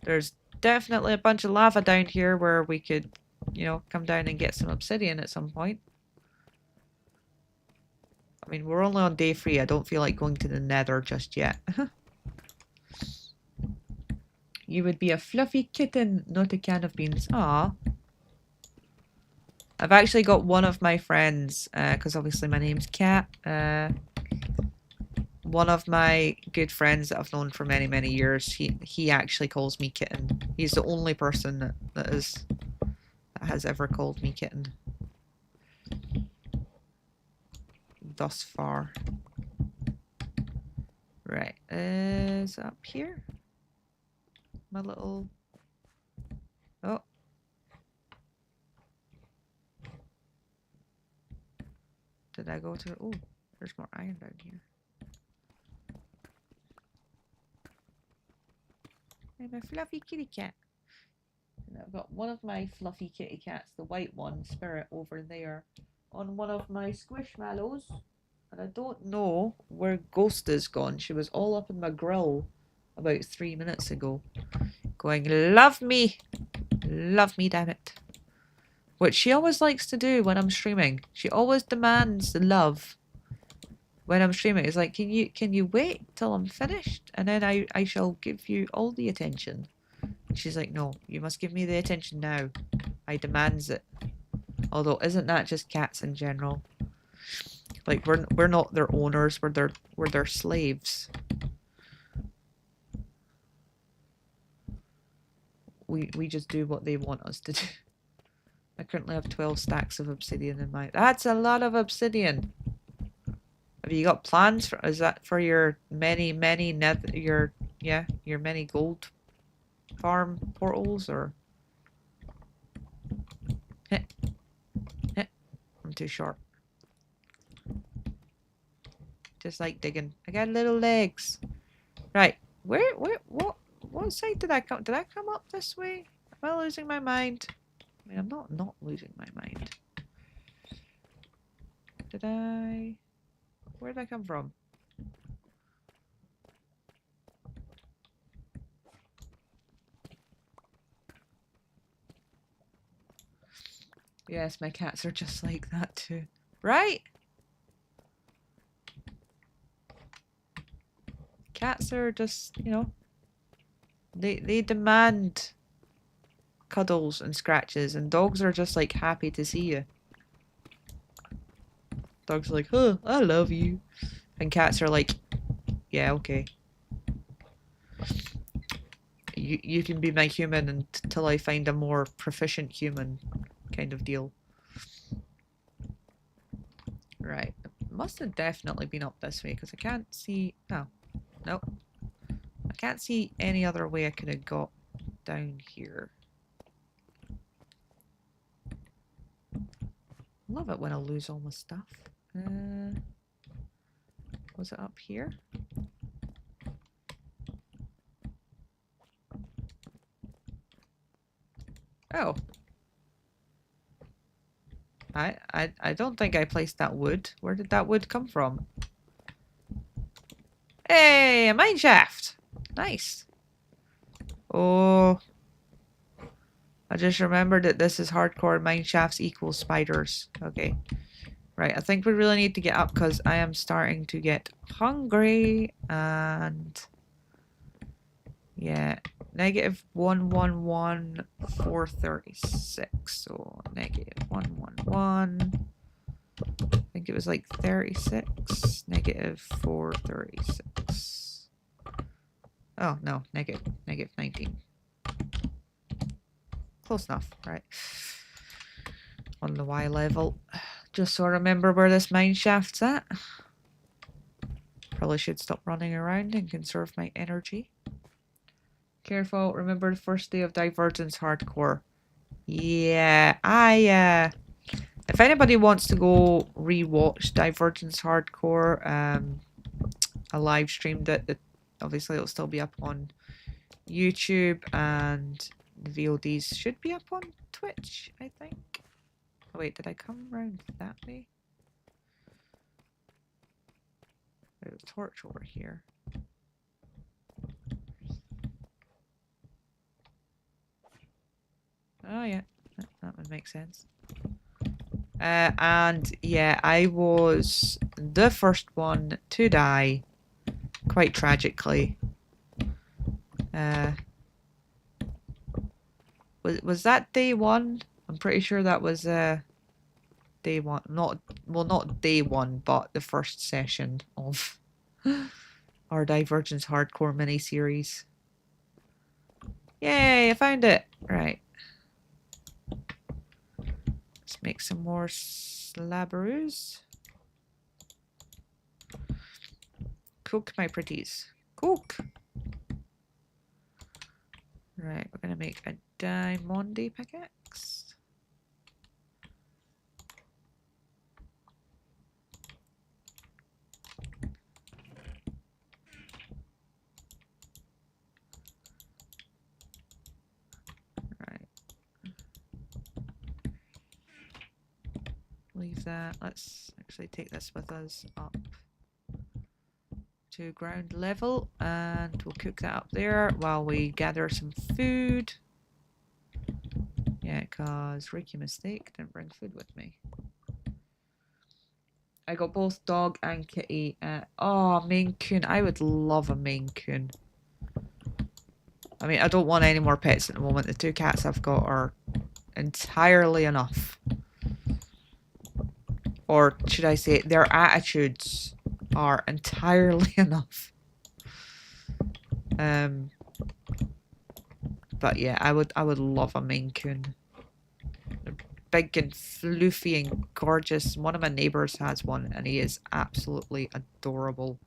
Speaker 1: there's definitely a bunch of lava down here where we could, you know, come down and get some obsidian at some point. I mean, we're only on day 3. I don't feel like going to the nether just yet. You would be a fluffy kitten, not a can of beans. Aww. I've actually got one of my friends, because obviously my name's Kat. One of my good friends that I've known for many, many years, he actually calls me kitten. He's the only person that has ever called me kitten. Thus far. Right, is it up here? My little... Oh. Did I go to... Oh, there's more iron down here. I'm a fluffy kitty cat. And I've got one of my fluffy kitty cats, the white one, Spirit, over there on one of my squishmallows. And I don't know where Ghost is gone. She was all up in my grill about 3 minutes ago. Going, love me, damn it. Which she always likes to do when I'm streaming. She always demands the love when I'm streaming. It's like, can you wait till I'm finished, and then I shall give you all the attention. And she's like, no, you must give me the attention now. I demands it. Although, isn't that just cats in general? Like, we're not their owners. We're their slaves. We just do what they want us to do. I currently have 12 stacks of obsidian in my... That's a lot of obsidian. Have you got plans for... Is that for your many your many gold farm portals, or... Heh. Heh. I'm too short. Just like digging. I got little legs. Right. What side did I come? Did I come up this way? Am I losing my mind? I mean, I'm not losing my mind. Where did I come from? Yes, my cats are just like that too. Right? Cats are just, you know, they demand cuddles and scratches, and dogs are just like happy to see you. Dogs are like, oh, I love you. And cats are like, yeah, okay. You can be my human until I find a more proficient human kind of deal. Right. Must have definitely been up this way because I can't see. Oh, nope. I can't see any other way I could have got down here. Love it when I lose all my stuff. Was it up here? Oh. I don't think I placed that wood. Where did that wood come from? Hey, a mine shaft. Nice. Oh. I just remembered that this is hardcore mine shafts equals spiders. Okay. Right, I think we really need to get up because I am starting to get hungry and yeah, negative 111,436. So negative 111. I think it was like 36, negative 436. Oh no, negative 19. Close enough, right? On the Y level. Just so I remember where this mine shaft's at. Probably should stop running around and conserve my energy. Careful, remember the first day of Divergence Hardcore. Yeah, if anybody wants to go rewatch Divergence Hardcore, I live streamed it. Obviously it'll still be up on YouTube and the VODs should be up on Twitch, I think. Oh wait, did I come around that way? There's a torch over here. Oh yeah, that would make sense. And yeah, I was the first one to die, quite tragically. Was that day one? I'm pretty sure that was day one. Not day one, but the first session of our Divergence Hardcore mini-series. Yay, I found it! Right. Let's make some more slabberoos. Cook, my pretties. Cook! Right, we're gonna make a diamondy pickaxe. Leave that. Let's actually take this with us up to ground level and we'll cook that up there while we gather some food. Yeah, because Reiki mistake, didn't bring food with me. I got both dog and kitty. Oh, Maine Coon. I would love a Maine Coon. I mean, I don't want any more pets at the moment. The 2 cats I've got are entirely enough. Or should I say, their attitudes are entirely enough. But yeah, I would love a Maine Coon. They're big and floofy and gorgeous. One of my neighbors has one and he is absolutely adorable.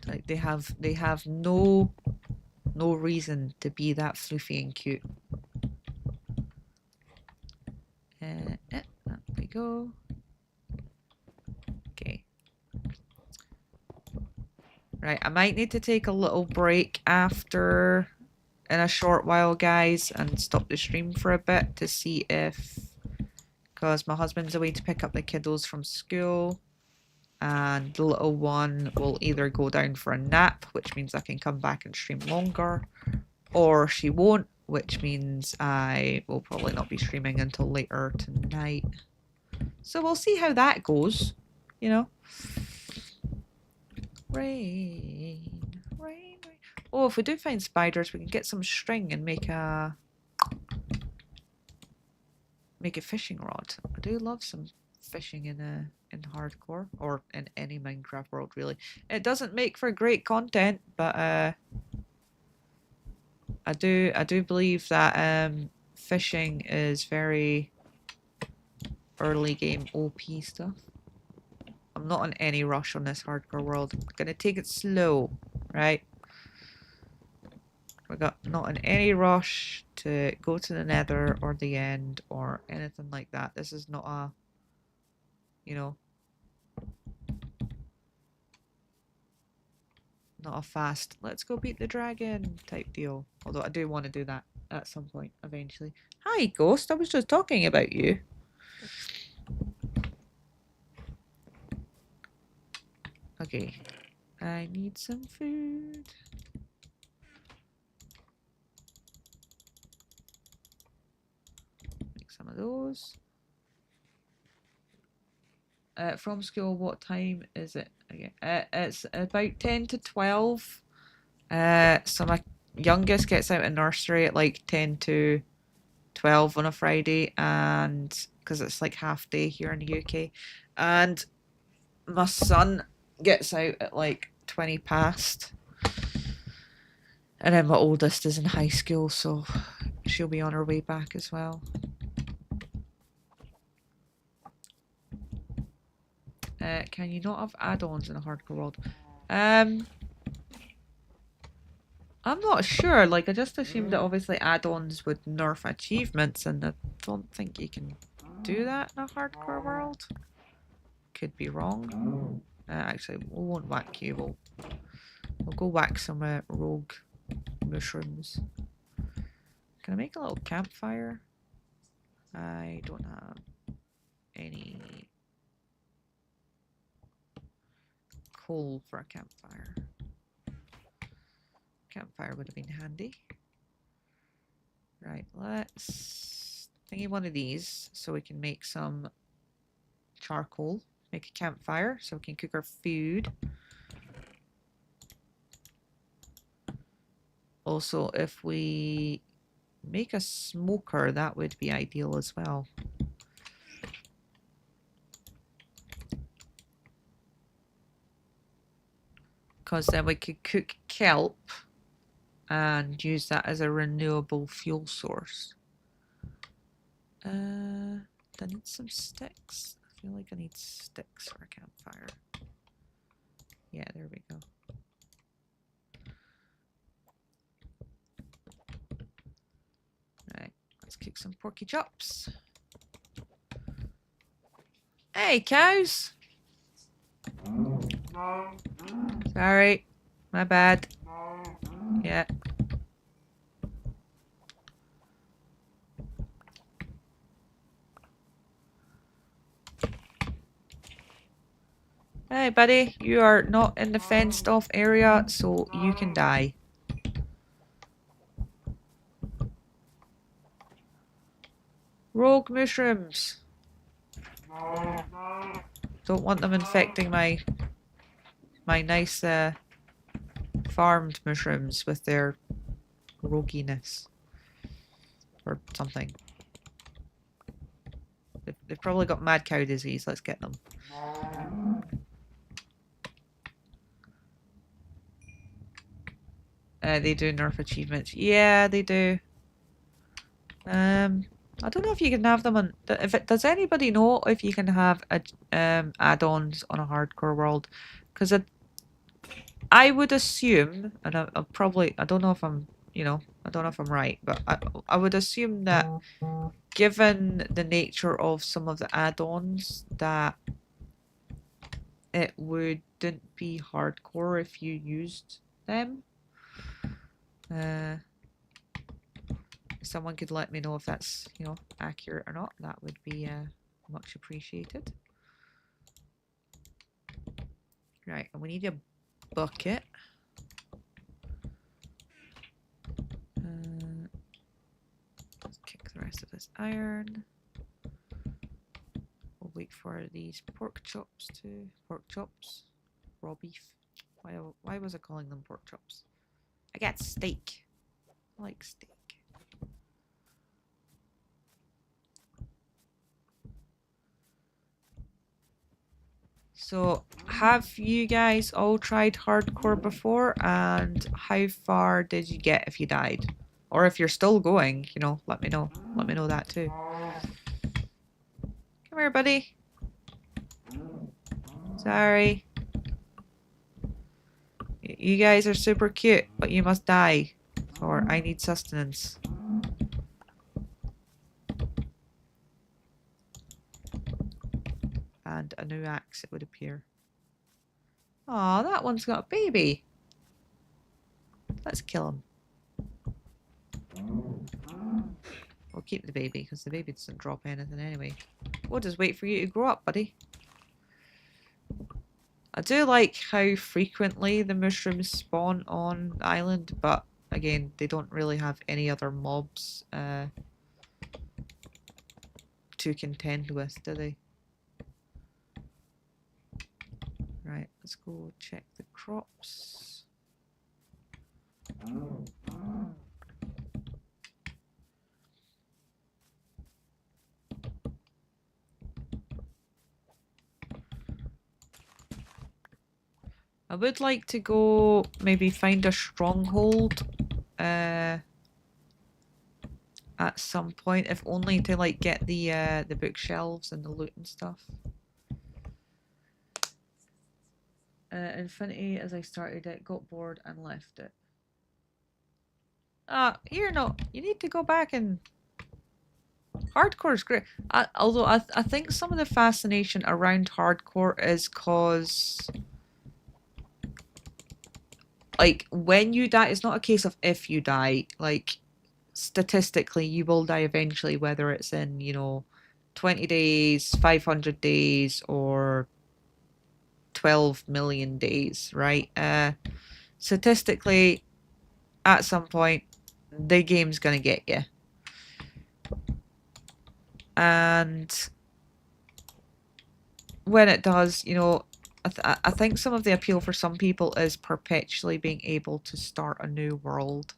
Speaker 1: Like they have no reason to be that floofy and cute. There we go. Okay. Right, I might need to take a little break after in a short while, guys, and stop the stream for a bit to see if, because my husband's away to pick up the kiddos from school, and the little one will either go down for a nap, which means I can come back and stream longer, or she won't, which means I will probably not be streaming until later tonight. So we'll see how that goes, you know. Rain, rain, rain. Oh, if we do find spiders, we can get some string and make a fishing rod. I do love some fishing in hardcore, or in any Minecraft world, really. It doesn't make for great content, but I do believe that fishing is very early game OP stuff. I'm not in any rush on this hardcore world. I'm gonna take it slow, right? We got not in any rush to go to the nether or the end or anything like that. This is not a, you know, not a fast, let's go beat the dragon type deal. Although I do want to do that at some point eventually. Hi, Ghost. I was just talking about you. Okay. I need some food. Make some of those. From school, what time is it again? It's about 10 to 12. So my youngest gets out of nursery at like 10 to 12 on a Friday, and because it's like half day here in the UK, and my son gets out at like 20 past, and then my oldest is in high school, so she'll be on her way back as well. Can you not have add-ons in a hardcore world? I'm not sure. Like, I just assumed that obviously add-ons would nerf achievements, and I don't think you can do that in a hardcore world. Could be wrong. Actually, we won't whack you. We'll go whack some rogue mushrooms. Can I make a little campfire? I don't have any coal for a campfire. Campfire would have been handy. Right, let's thingy one of these so we can make some charcoal. Make a campfire so we can cook our food. Also, if we make a smoker, that would be ideal as well. Because then we could cook kelp and use that as a renewable fuel source. Do I need some sticks? I feel like I need sticks for a campfire. Yeah, there we go. Right, let's cook some porky chops. Hey, cows! Sorry, my bad. Yeah. Hey, buddy, you are not in the fenced off area, so you can die. Rogue mushrooms. Don't want them infecting my nice farmed mushrooms with their roguiness or something. They've probably got mad cow disease. Let's get them. They do nerf achievements. Yeah, they do. I don't know if you can have them on. Does anybody know if you can have add-ons on a hardcore world? Because I would assume, and I don't know if I'm, I don't know if I'm right, but I would assume that given the nature of some of the add-ons, that it wouldn't be hardcore if you used them. someone could let me know if that's, you know, accurate or not. That would be much appreciated. Right, and we need a bucket. Let's kick the rest of this iron. We'll wait for these pork chops to raw beef. Why was I calling them pork chops? I got steak. I like steak. So, have you guys all tried hardcore before? And how far did you get if you died? Or if you're still going, you know, let me know. Let me know that too. Come here, buddy. Sorry. You guys are super cute, but you must die. Or I need sustenance. And a new axe, it would appear. Oh, that one's got a baby. Let's kill him. We'll keep the baby, because the baby doesn't drop anything anyway. We'll just wait for you to grow up, buddy. I do like how frequently the mushrooms spawn on the island, but again, they don't really have any other mobs to contend with, do they? Right, let's go check the crops. I would like to go maybe find a stronghold at some point, if only to like get the bookshelves and the loot and stuff. Infinity, as I started it, got bored and left it. Here, no, you need to go back and... Hardcore is great. Although I think some of the fascination around hardcore is cause... Like, when you die, it's not a case of if you die. Like, statistically, you will die eventually, whether it's in, you know, 20 days, 500 days, or 12 million days, right? Statistically, at some point, the game's gonna get you. And when it does, you know, I think some of the appeal for some people is perpetually being able to start a new world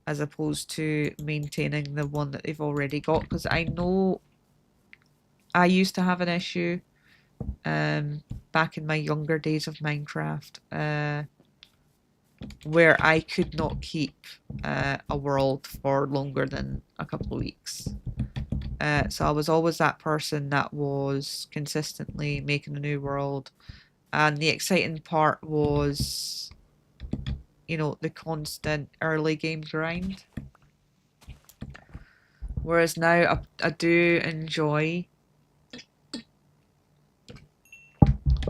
Speaker 1: as opposed to maintaining the one that they've already got. Because I know I used to have an issue back in my younger days of Minecraft where I could not keep a world for longer than a couple of weeks. So I was always that person that was consistently making a new world. And the exciting part was, you know, the constant early game grind. Whereas now I do enjoy,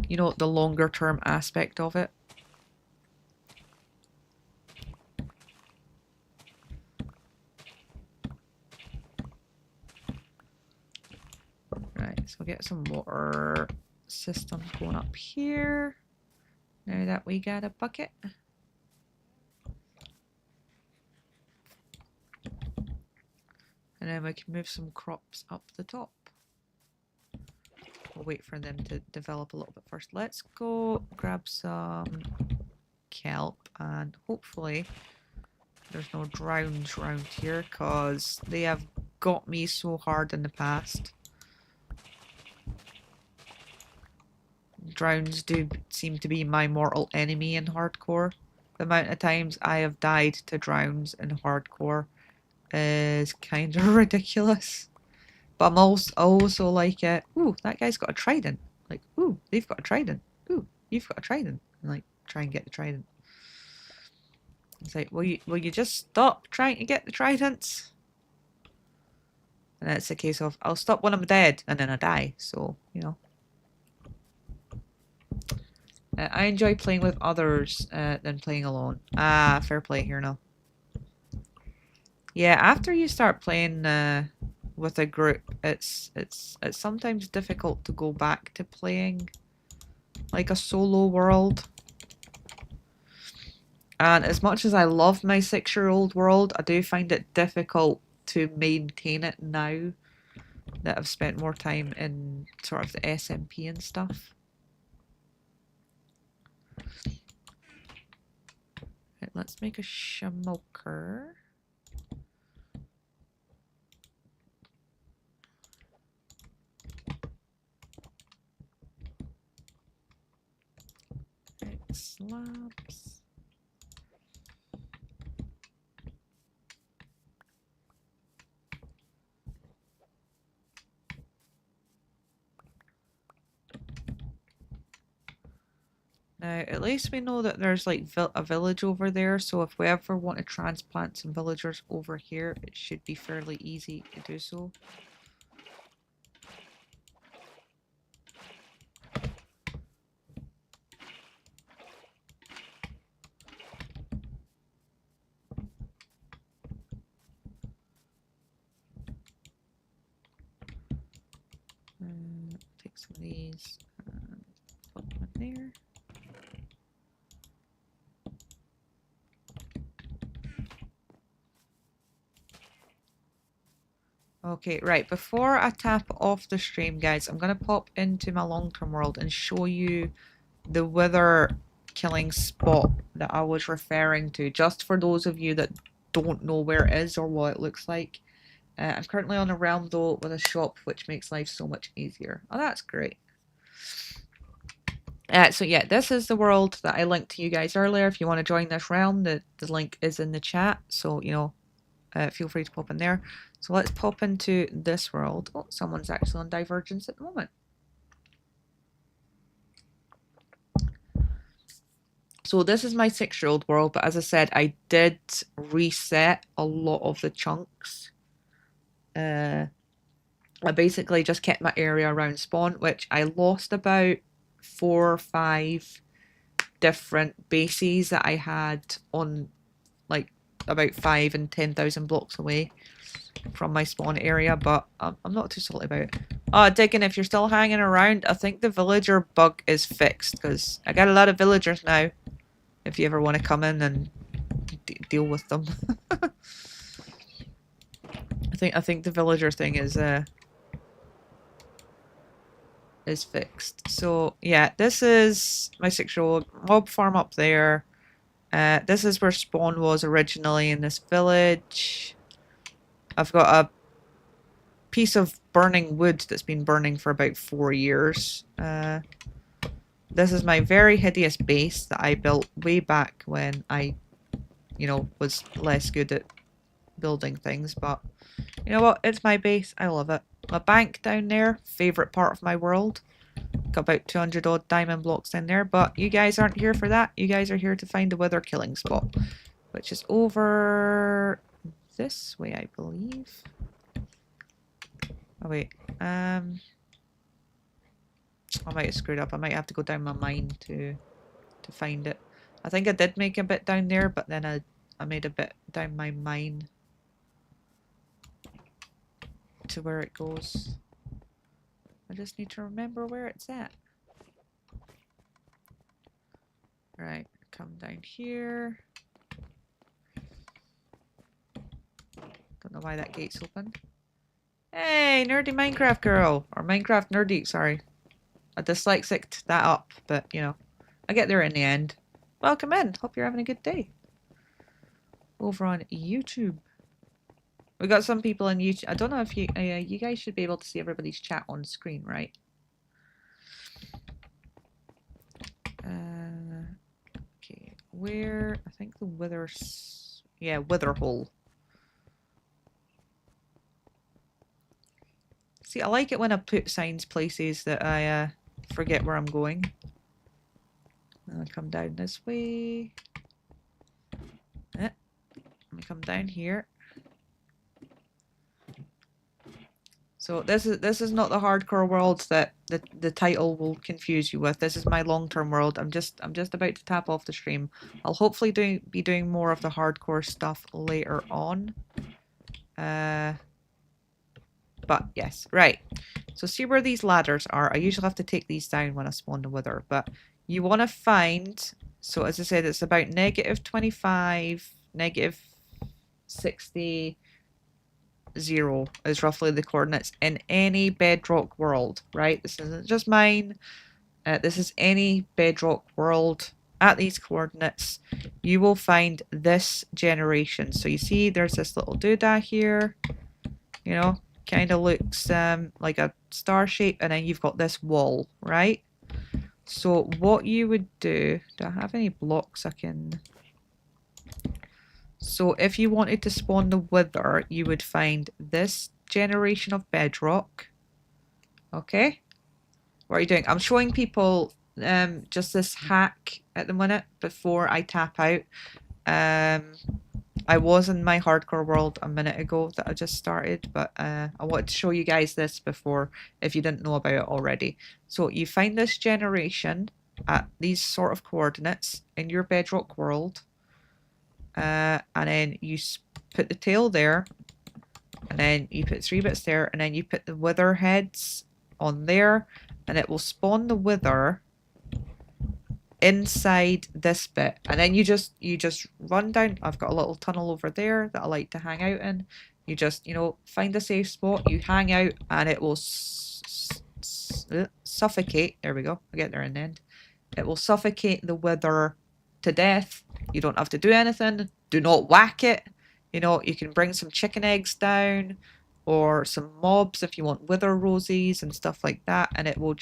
Speaker 1: you know, the longer term aspect of it. Right, so we'll get some water systems going up here. Now that we got a bucket. And then we can move some crops up the top. We'll wait for them to develop a little bit first. Let's go grab some kelp and hopefully there's no drowns around here because they have got me so hard in the past. Drowns do seem to be my mortal enemy in hardcore. The amount of times I have died to drowns in hardcore is kind of ridiculous. But I'm also like, ooh, that guy's got a trident. Like, ooh, they've got a trident. Ooh, you've got a trident. And like, try and get the trident. It's like, will you just stop trying to get the tridents? And it's a case of, I'll stop when I'm dead, and then I die. So, you know. I enjoy playing with others than playing alone. Ah, fair play here now. Yeah, after you start playing with a group, it's sometimes difficult to go back to playing like a solo world. And as much as I love my 6-year-old world, I do find it difficult to maintain it now that I've spent more time in sort of the SMP and stuff. Right, let's make a smoker. Right, slabs. Now, at least we know that there's like a village over there, so if we ever want to transplant some villagers over here, it should be fairly easy to do so. Take some of these and put them in there. Okay, right, before I tap off the stream, guys, I'm going to pop into my long-term world and show you the wither killing spot that I was referring to, just for those of you that don't know where it is or what it looks like. I'm currently on a realm, though, with a shop, which makes life so much easier. Oh, that's great. So yeah, this is the world that I linked to you guys earlier. If you want to join this realm, the link is in the chat, so, you know, feel free to pop in there. So let's pop into this world. Oh, someone's actually on Divergence at the moment. So this is my 6-year-old world, but as I said, I did reset a lot of the chunks. I basically just kept my area around spawn, which I lost about 4 or 5 different bases that I had on like about 5 and 10,000 blocks away from my spawn area, but I'm not too salty about it. Oh, Diggin, if you're still hanging around, I think the villager bug is fixed, because I got a lot of villagers now, if you ever want to come in and deal with them. I think the villager thing is fixed. So yeah, this is my 6-year-old mob farm up there. This is where spawn was originally, in this village. I've got a piece of burning wood that's been burning for about 4 years. This is my very hideous base that I built way back when I, you know, was less good at building things, but you know what? It's my base. I love it. My bank down there, favourite part of my world. Got about 200 odd diamond blocks in there, but you guys aren't here for that. You guys are here to find the wither killing spot, which is over this way, I believe. Oh wait, I might have screwed up. I might have to go down my mine to find it. I think I did make a bit down there, but then I made a bit down my mine to where it goes. I just need to remember where it's at. Right, come down here. Don't know why that gate's open. Hey, nerdy Minecraft girl! Or Minecraft nerdy, sorry. I dyslexic that up, but you know, I get there in the end. Welcome in. Hope you're having a good day. Over on YouTube. We got some people on YouTube. I don't know if you you guys should be able to see everybody's chat on screen, right? Okay, where? I think the withers. Yeah, wither hole. See, I like it when I put signs places that I forget where I'm going. I'll come down this way. Let me come down here. So this is not the hardcore world that the title will confuse you with. This is my long-term world. I'm just about to tap off the stream. I'll hopefully be doing more of the hardcore stuff later on. But yes, right. So see where these ladders are. I usually have to take these down when I spawn the wither, but you want to find, so as I said, it's about -25, -60, 0 is roughly the coordinates in any bedrock world, right? This isn't just mine. This is any bedrock world. At these coordinates, you will find this generation. So you see there's this little doodah here, you know, kind of looks like a star shape, and then you've got this wall, right? So what you would do I have any blocks I can... So if you wanted to spawn the wither, you would find this generation of bedrock. Okay? What are you doing? I'm showing people just this hack at the minute before I tap out. I was in my hardcore world a minute ago that I just started, but I wanted to show you guys this before if you didn't know about it already. So you find this generation at these sort of coordinates in your bedrock world, and then you put the tail there, and then you put 3 bits there, and then you put the wither heads on there, and it will spawn the wither inside this bit, and then you just run down. I've got a little tunnel over there that I like to hang out in. You just, you know, find a safe spot, you hang out, and it will suffocate. There we go, I get there in the end. It will suffocate the wither to death. You don't have to do anything. Do not whack it. You know, you can bring some chicken eggs down or some mobs if you want wither roses and stuff like that, and it will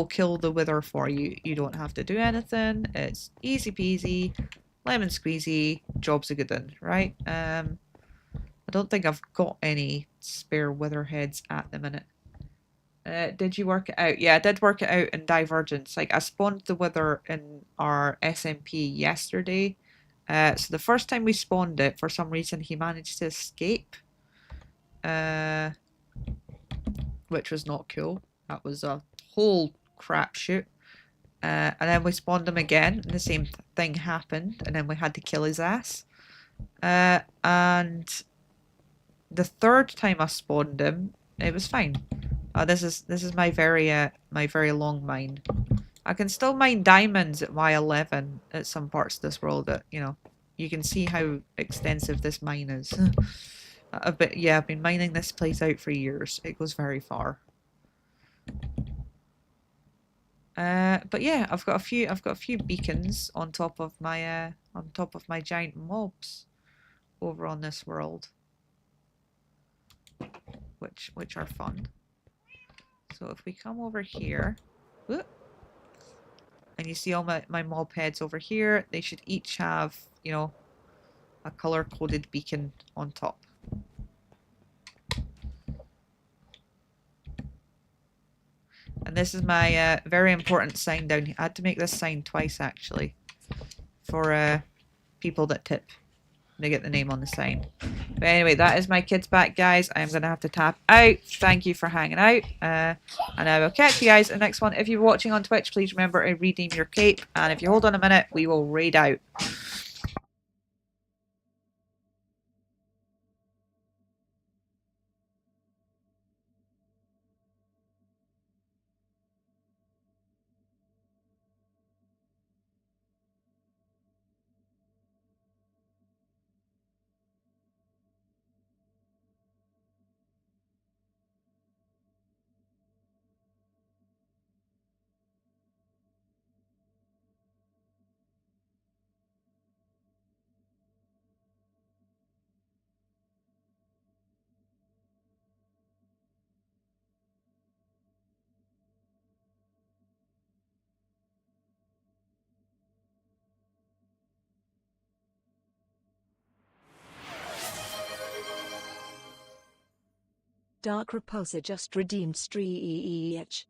Speaker 1: kill the wither for you. You don't have to do anything. It's easy peasy, lemon squeezy, job's a good one, right? I don't think I've got any spare wither heads at the minute. Did you work it out? Yeah, I did work it out in Divergence. Like, I spawned the wither in our SMP yesterday. So the first time we spawned it, for some reason, he managed to escape. Which was not cool. That was a whole crapshoot. And then we spawned him again, and the same thing happened, and then we had to kill his ass. And the third time I spawned him, it was fine. This is my very long mine. I can still mine diamonds at Y11 at some parts of this world. That, you know, you can see how extensive this mine is. I've been mining this place out for years. It goes very far. But yeah, I've got a few beacons on top of my giant mobs over on this world, which are fun. So if we come over here, whoop, and you see all my mob heads over here, they should each have, you know, a color-coded beacon on top. And this is my very important sign down here. I had to make this sign twice, actually, for people that tip. They get the name on the sign. But anyway, that is my kids back, guys. I'm going to have to tap out. Thank you for hanging out. And I will catch you guys in the next one. If you're watching on Twitch, please remember to redeem your cape. And if you hold on a minute, we will raid out.
Speaker 2: Dark Repulsor just redeemed Streech.